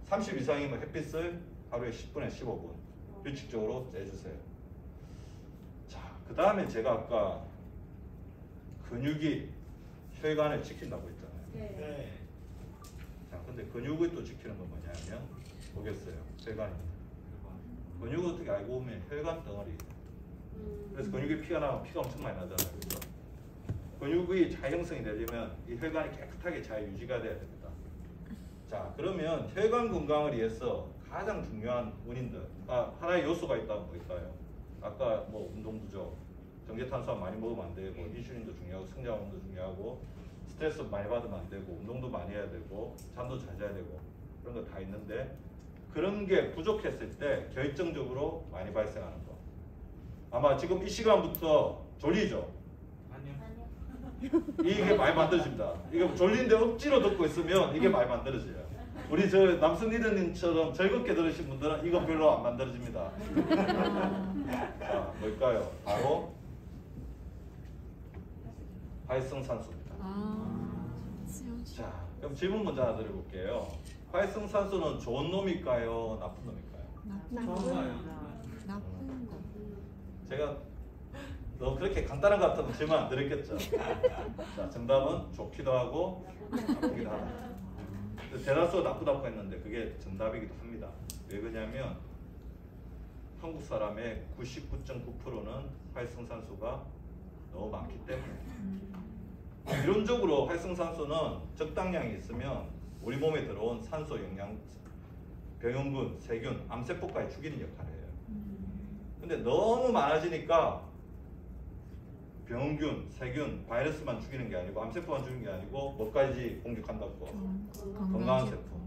30 이상이면 햇빛을 하루에 10분에 15분 규칙적으로 쬐주세요. 자, 그 다음에 제가 아까 근육이 혈관을 지킨다고 했잖아요. 네. 자, 근데 근육을 또 지키는 건 뭐냐면 보겠어요. 혈관입니다. 근육을 어떻게 알고 보면 혈관 덩어리. 그래서 근육이 피가 나면 피가 엄청 많이 나잖아요. 그렇죠? 근육이 잘 형성이 되려면 이 혈관이 깨끗하게 잘 유지가 돼야 됩니다. 자, 그러면 혈관 건강을 위해서 가장 중요한 원인들, 하나의 요소가 있다면 뭘까요? 아까 뭐 운동 부족, 정제탄수화물 많이 먹으면 안 되고, 인슐린도 중요하고, 성장호르몬도 중요하고, 스트레스 많이 받으면 안 되고, 운동도 많이 해야 되고, 잠도 잘 자야 되고, 그런 거 다 있는데, 그런 게 부족했을 때 결정적으로 많이 발생하는 거. 아마 지금 이 시간부터 졸리죠? 아니요. 이게 많이 만들어집니다. 이게 졸린데 억지로 듣고 있으면 이게 많이 만들어져요. 우리 저 남순 리더님처럼 즐겁게 들으신 분들은 이거 별로 안 만들어집니다. 자, 뭘까요? 바로 활성산소입니다. 자, 그럼 질문 먼저 하나 드려볼게요. 활성산소는 좋은 놈일까요? 나쁜 놈일까요? 나쁜 거. 제가 너 그렇게 간단한 것 같으면 질문 안 드렸겠죠? 자, 정답은 좋기도 하고 나쁘기도 하다. 대다수가 나쁘다고 했는데 그게 정답이기도 합니다. 왜 그러냐면 한국 사람의 99.9%는 활성산소가 너무 많기 때문에. 이론적으로 활성산소는 적당량이 있으면 우리 몸에 들어온 산소 영양, 병용균, 세균, 암세포까지 죽이는 역할을 해요. 근데 너무 많아지니까 병균, 세균, 바이러스만 죽이는 게 아니고 암세포만 죽이는 게 아니고 뭐까지 공격한다고? 건강한 세포.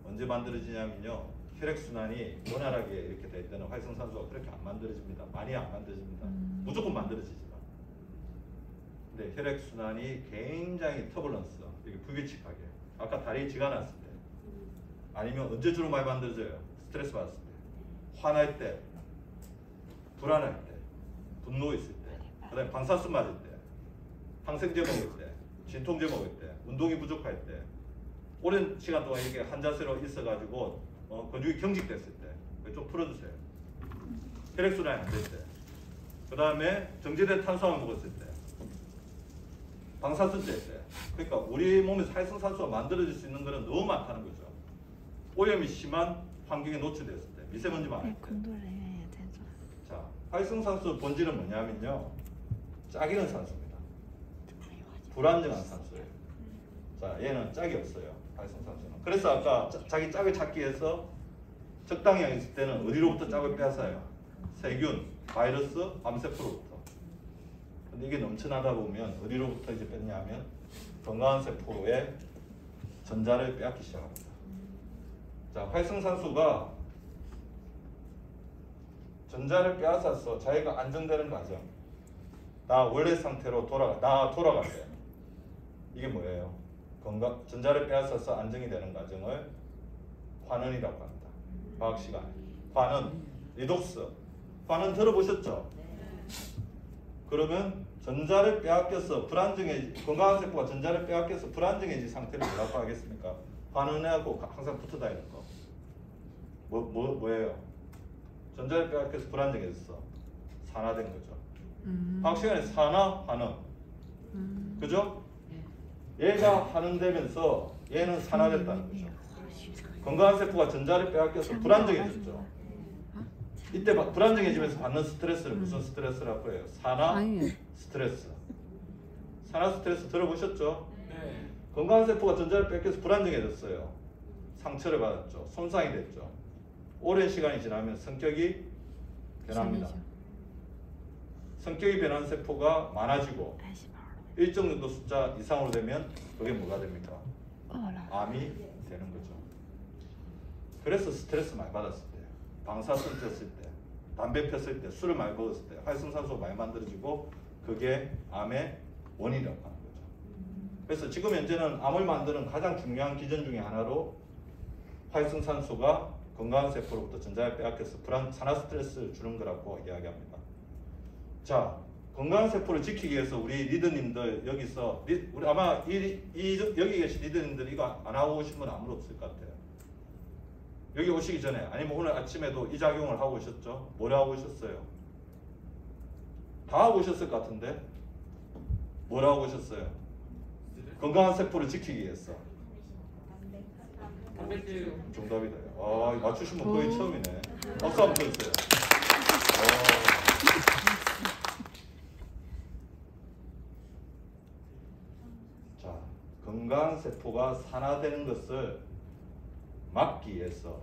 언제 만들어지냐면요, 혈액순환이 원활하게 이렇게 될 때는 활성산소가 그렇게 안 만들어집니다. 많이 안 만들어집니다. 무조건 만들어지지만. 근데 혈액순환이 굉장히 터블런스, 이게 불규칙하게, 아까 다리에 쥐가 났을 때, 아니면 언제 주로 많이 만들어져요? 스트레스 받았을 때, 화날 때, 불안할 때, 분노 있을 때, 그 다음에 방사수 맞을 때, 항생제 먹을 때, 진통제 먹을 때, 운동이 부족할 때, 오랜 시간 동안 이렇게 한 자세로 있어가지고 근육이 경직됐을 때 좀 풀어주세요. 혈액순환이 안 될 때, 그 다음에 정제된 탄수화물 먹었을 때, 방사수 쨘 때. 그러니까 우리 몸에서 활성산소가 만들어질 수 있는 거는 너무 많다는 거죠. 오염이 심한 환경에 노출됐을 때, 미세먼지 많을 때. 자, 활성산소 본질은 뭐냐면요, 짝이는 산소입니다. 불안정한 산소예요. 자, 얘는 짝이 없어요, 활성산소는. 그래서 아까 자기 짝을 찾기 위해서 적당량 있을 때는 어디로부터 짝을 빼앗아요? 세균, 바이러스, 암세포로부터. 그 근데 이게 넘쳐나다 보면 어디로부터 이제 뺐냐면 건강한 세포의 전자를 빼앗기 시작합니다. 자, 활성산소가 전자를 빼앗아서 자기가 안정되는 과정, 나 원래 상태로 돌아갈 때 이게 뭐예요? 전자를 빼앗아서 안정이 되는 과정을 환원이라고 합니다. 과학 시간에 환원, 리독스. 환원 들어보셨죠? 그러면 전자를 빼앗겨서 건강한 세포가 전자를 빼앗겨서 불안정해진 상태를 뭐라고 하겠습니까? 환원하고 항상 붙어 다니는 거. 뭐예요? 전자를 빼앗겨서 불안정해졌어. 산화된 거죠. 과학 시간에 산화, 환원. 그죠? 얘가 환원되면서 얘는 산화됐다는 거죠. 건강한 세포가 전자를 빼앗겨서 불안정해졌죠. 이때 불안정해지면서 받는 스트레스를 무슨 스트레스라고 해요? 산화 스트레스. 산화 스트레스 들어보셨죠? 네. 건강한 세포가 전자를 뺏겨서 불안정해졌어요. 상처를 받았죠. 손상이 됐죠. 오랜 시간이 지나면 성격이 변합니다. 성격이 변한 세포가 많아지고 일정 정도 숫자 이상으로 되면 그게 뭐가 됩니까? 암이 되는 거죠. 그래서 스트레스 많이 받았을 때, 방사선 폈을 때, 담배 폈을 때, 술을 많이 먹었을 때 활성산소가 많이 만들어지고 그게 암의 원인이라고 하는 거죠. 그래서 지금 현재는 암을 만드는 가장 중요한 기전 중에 하나로 활성산소가 건강한 세포로부터 전자를 빼앗겨서 산화 스트레스를 주는 거라고 이야기합니다. 자, 건강한 세포를 지키기 위해서 우리 리더님들 여기서 우리 아마 여기 계신 리더님들 이거 안 하고 오신 분 아무도 없을 것 같아요. 여기 오시기 전에 아니면 오늘 아침에도 이 작용을 하고 오셨죠? 뭘 하고 오셨어요? 다 하고 오셨을 것 같은데 뭘 하고 오셨어요? 건강한 세포를 지키기 위해서. 정답이다. 아, 맞추신 분 거의 처음이네. 박수 한번 쳐주세요. 자, 건강한 세포가 산화되는 것을 막기 위해서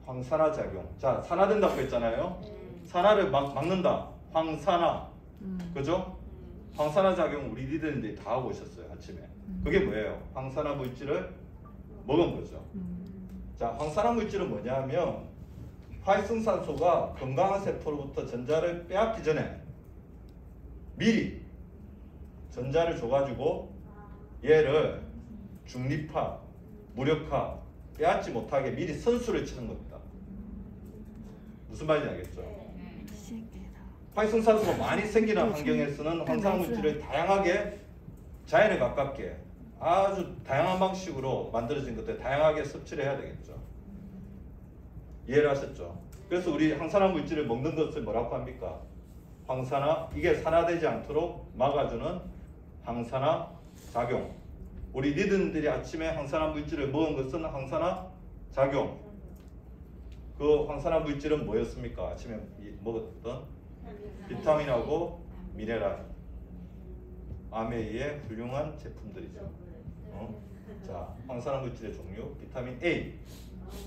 황산화 작용. 자, 산화된다고 했잖아요. 산화를 막는다. 황산화. 그죠? 황산화 작용 우리 리더님들이 다 하고 오셨어요. 아침에. 그게 뭐예요? 황산화 물질을 먹은 거죠. 자, 황산화 물질은 뭐냐면 활성산소가 건강한 세포로부터 전자를 빼앗기 전에 미리 전자를 줘가지고 얘를 중립화, 무력화, 빼앗지 못하게 미리 선수를 치는 겁니다. 무슨 말인지 알겠죠? 활성산소가 많이 생기는 환경에서는 황산화 물질을 다양하게 자연에 가깝게 아주 다양한 방식으로 만들어진 것들 다양하게 섭취를 해야 되겠죠. 이해를 하셨죠? 그래서 우리 항산화 물질을 먹는 것을 뭐라고 합니까? 황산화, 이게 산화되지 않도록 막아주는 항산화 작용. 우리 리듬들이 아침에 항산화 물질을 먹은 것은 항산화 작용. 그 항산화 물질은 뭐였습니까? 아침에 먹었던 비타민하고 미네랄. 암에 의해 훌륭한 제품들이죠. 자, 황산화 물질의 종류, 비타민 A,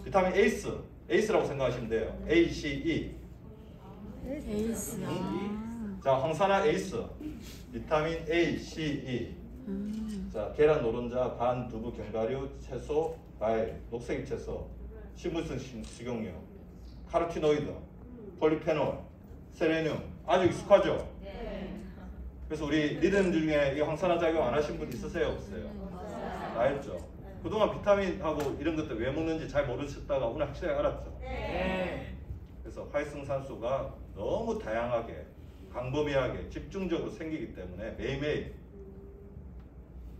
비타민 에이스라고 생각하시면 돼요. A, C, E. 에이스. 자, 황산화 에이스, 비타민 A, C, E. 자, 계란, 노른자, 간, 두부, 견과류, 채소, 과일, 녹색 채소, 식물성 식용유, 카로티노이드, 폴리페놀, 세레늄. 아주 익숙하죠? 그래서 우리 리듬들 중에 이 황산화 작용 안 하신 분 있으세요? 없어요? 다 했죠? 그동안 비타민하고 이런 것들 왜 먹는지 잘 모르셨다가 오늘 확실하게 알았죠? 그래서 활성산소가 너무 다양하게 광범위하게 집중적으로 생기기 때문에 매일매일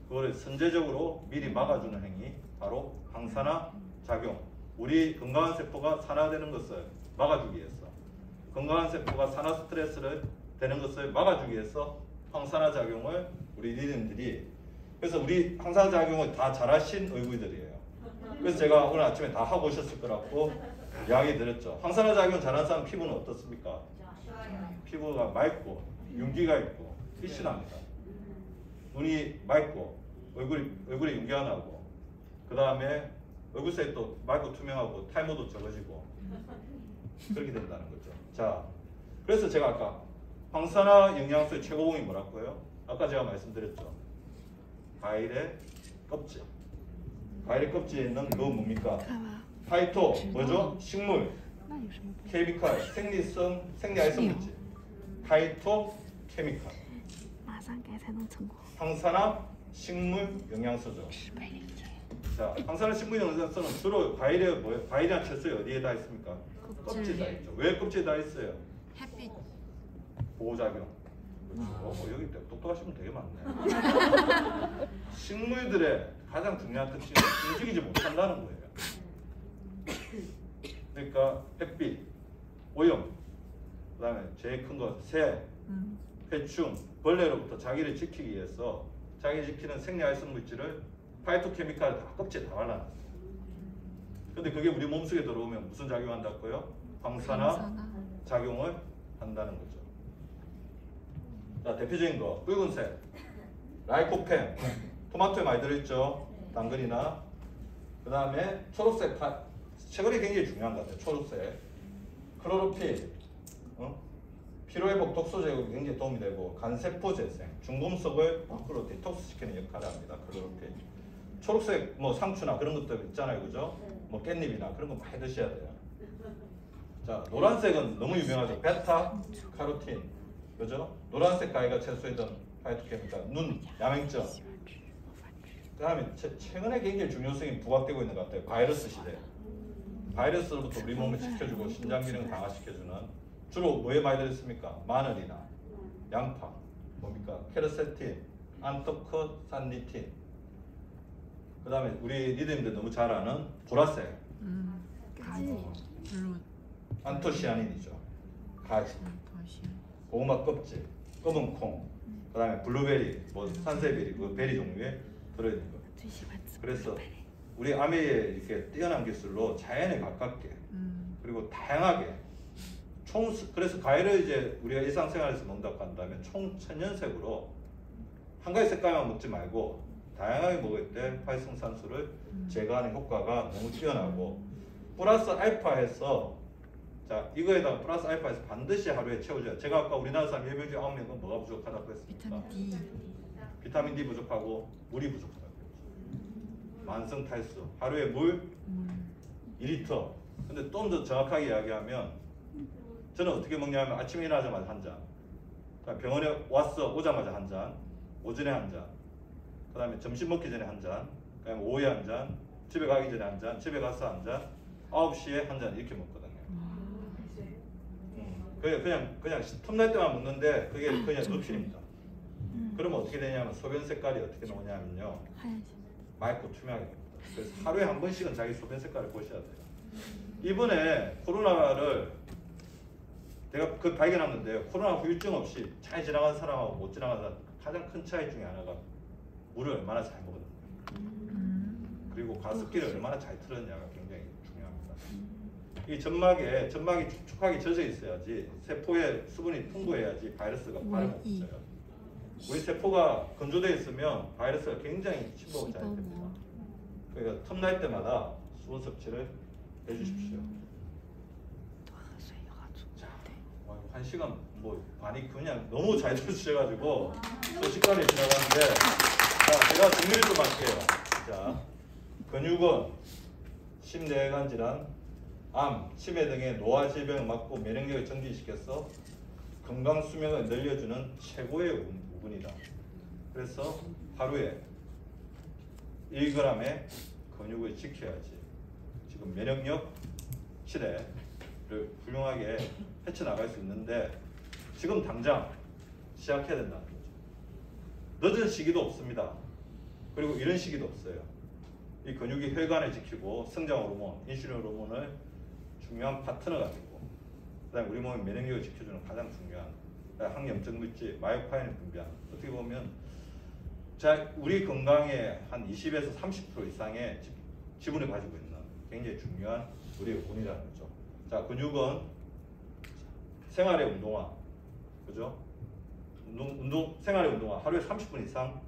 그거를 선제적으로 미리 막아주는 행위, 바로 항산화 작용. 우리 건강한 세포가 산화되는 것을 막아주기 위해서, 건강한 세포가 산화 스트레스를 되는 것을 막아주기 위해서 항산화 작용을 우리 리듬들이, 그래서 우리 항산화 작용을 다 잘하신 얼굴들이에요. 그래서 제가 오늘 아침에 다 하고 오셨을 거라고 이야기 드렸죠. 항산화 작용 잘하는 사람 피부는 어떻습니까? 피부가 맑고 윤기가 있고 빛이 납니다. 눈이 맑고 얼굴에 윤기가 나고, 그 다음에 얼굴색이 또 맑고 투명하고 탈모도 적어지고 그렇게 된다는 거죠. 자, 그래서 제가 아까 황산화 영양소의 최고봉이 뭐라고요? 아까 제가 말씀드렸죠. 과일의 껍질. 과일의 껍질에 있는 그 뭡니까? 파이토 뭐죠? 식물, 那有什么不？ 케미칼, 생리성, 생리활성 물질. 파이토, 케미칼. 马上改才能成功。 황산화 식물 영양소죠. 10倍领先。 자, 황산화 식물 영양소는 주로 과일에 뭐예요? 과일이나 채소에 어디에 다 있습니까? 껍질에 다 있죠. 왜 껍질에 다 있어요? 햇빛. 보호작용. 그렇죠. 여기 똑똑하신 분 되게 많네. 식물들의 가장 중요한 특징은 움직이지 못한다는 거예요. 그러니까 햇빛, 오염, 그다음에 제일 큰 거 새, 해충, 벌레로부터 자기를 지키기 위해서 자기 지키는 생리활성 물질을 파이토케미칼을 다 껍질에 다 발라놨어요. 근데 그게 우리 몸속에 들어오면 무슨 작용한다고요? 황산화 작용을 한다는 거죠. 자, 대표적인 거 붉은색 라이코펜, 토마토에 많이 들어있죠. 당근이나. 그 다음에 초록색, 최근에 굉장히 중요한 것 같아요. 초록색 클로로필, 피로회복 독소 제거에 굉장히 도움이 되고 간세포 재생, 중금속을 밖으로 디톡스 시키는 역할을 합니다. 클로로필. 초록색 뭐 상추나 그런 것들 있잖아요, 그죠? 뭐 깻잎이나 그런 거 많이 드셔야 돼요. 자, 노란색은 너무 유명하죠. 베타 카로틴, 그죠? 노란색 과일과 채소에 있던 파이토케미칼, 눈, 야맹증. 그다음에 최근에 굉장히 중요성이 부각되고 있는 것 같아요. 바이러스 시대. 바이러스로부터 우리 몸을 지켜주고 신장 기능을 강화시켜주는 주로 뭐에 많이 들어있습니까? 마늘이나 양파, 뭡니까? 케르세틴, 안토크산리틴. 그다음에 우리 리듬들 너무 잘 아는 보라색, 가지. 물론. 안토시아닌이죠. 가지, 다시. 고구마 껍질, 검은 콩, 그다음에 블루베리, 뭐 산세베리, 그 베리 종류에 들어있는 거. 그래서 우리 아메의 이렇게 뛰어난 기술로 자연에 가깝게 그리고 다양하게 그래서 과일을 이제 우리가 일상생활에서 먹는다고 한다면 총 천연색으로 한 가지 색깔만 먹지 말고 다양하게 먹을 때 활성산소를 제거하는 효과가 너무 뛰어나고 플러스 알파해서 자 이거에다가 플러스 알파해서 반드시 하루에 채워줘야. 제가 아까 우리나라 사람 10명 중 9명은 뭐가 부족하다고 했습니까? 비타민 D. 비타민 D 부족하고 물이 부족하다고. 만성 탈수, 하루에 물 2리터. 근데 좀 더 정확하게 이야기하면 저는 어떻게 먹냐면 아침에 일어나자마자 한 잔, 병원에 오자마자 한 잔, 오전에 한 잔, 그 다음에 점심 먹기 전에 한 잔, 그 다음에 오후에 한 잔, 집에 가기 전에 한 잔, 집에 가서 한 잔, 9시에 한 잔 이렇게 먹거든요. 그냥 틈날 때만 먹는데 그게 그냥 루틴입니다. 그러면 어떻게 되냐면 소변 색깔이 어떻게 나오냐면요. 하얀색. 맑고 투명하게 됩니다. 그래서 하루에 한 번씩은 자기 소변 색깔을 보셔야 돼요. 이번에 코로나를 제가 그 발견했는데요. 코로나 후유증 없이 잘 지나간 사람하고 못 지나간 사람 가장 큰 차이 중에 하나가 물을 얼마나 잘 먹었느냐, 그리고 가습기를 얼마나 잘 틀었느냐가 굉장히 중요합니다. 이 점막이 촉촉하게 젖어 있어야지, 세포에 수분이 풍부해야지 바이러스가 발을 못 붙여요. 우리 세포가 건조되어 있으면 바이러스가 굉장히 침범을 잘 됩니다. 그러니까 틈날 때마다 수분 섭취를 해주십시오. 자, 한 시간 뭐 반이 그냥 너무 잘 들으셔가지고 순식간에 지나가는데, 자, 제가 정리를 좀 할게요. 자, 근육은 심뇌관 질환, 암, 치매 등의 노화 질병을 막고 면역력을 증진시켜서 건강 수명을 늘려주는 최고의 우분이다. 그래서 하루에 1g의 근육을 지켜야지 지금 면역력 시대를 훌륭하게 헤쳐나갈 수 있는데, 지금 당장 시작해야 된다는 거죠. 늦은 시기도 없습니다. 그리고 이런 시기도 없어요. 이 근육이 혈관을 지키고 성장 호르몬, 인슐린 호르몬을 중요한 파트너가 되고, 그다음에 우리 몸의 면역력을 지켜주는 가장 중요한 항염증 물질 마이오파인을 분비하는, 어떻게 보면 자 우리 건강의 한 20에서 30% 이상의 지분을 가지고 있는 굉장히 중요한 우리의 운이라는 거죠. 자, 근육은 생활의 운동화, 그죠? 생활의 운동화 하루에 30분 이상,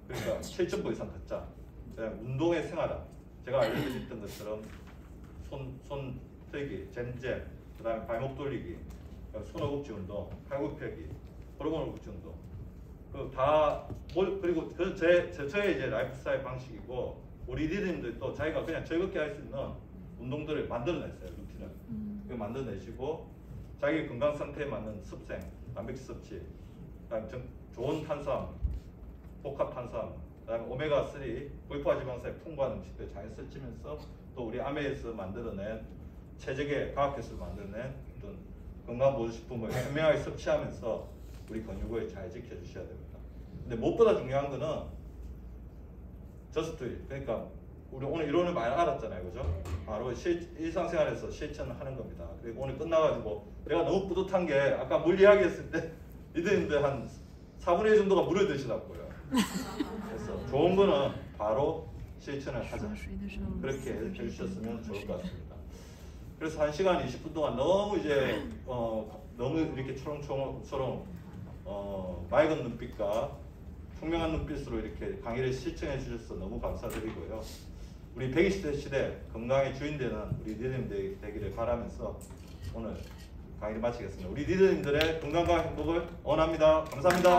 그러니까 7.5 이상 걷자. 운동의 생활화. 제가 알려드렸던 것처럼 손 틀기, 잼잼, 그 다음에 발목 돌리기, 손허벅지 운동, 팔굽혀펴기, 호르몬 억제 운동. 그리고 저의 이제 라이프 스타일 방식이고 우리 리더님들 또 자기가 그냥 즐겁게 할 수 있는 운동들을 만들어냈어요. 루틴을. 이거 만들어내시고 자기 건강 상태에 맞는 습생, 단백질 섭취, 그다음 좋은 탄수화물, 복합 탄수화물, 그다음에 오메가 3, 불포화 지방산이 풍부한 음식들 잘 쓰시면서 또 우리 아메에서 만들어낸 최적의 과학기술을 만들어낸 어떤 건강 보조식품을 현명하게 섭취하면서 우리 근육을 잘 지켜주셔야 됩니다. 근데 무엇보다 중요한 거는 저스트 그러니까 우리 오늘 이론을 많이 알았잖아요, 그죠? 바로 일상생활에서 실천을 하는 겁니다. 그리고 오늘 끝나가지고 내가 너무 뿌듯한 게 아까 물 이야기했을 때 리더님들 한 4분의 1 정도가 물을 드시더라고요. 그래서 좋은 거는 바로 실천을 하자. 그렇게 해주셨으면 좋을 것 같습니다. 그래서 1시간 20분 동안 너무 이제 너무 이렇게 초롱초롱 맑은 눈빛과 총명한 눈빛으로 이렇게 강의를 시청해 주셔서 너무 감사드리고요. 우리 120대 시대 건강의 주인 되는 우리 리더님들 되기를 바라면서 오늘 강의를 마치겠습니다. 우리 리더님들의 건강과 행복을 응원합니다. 감사합니다.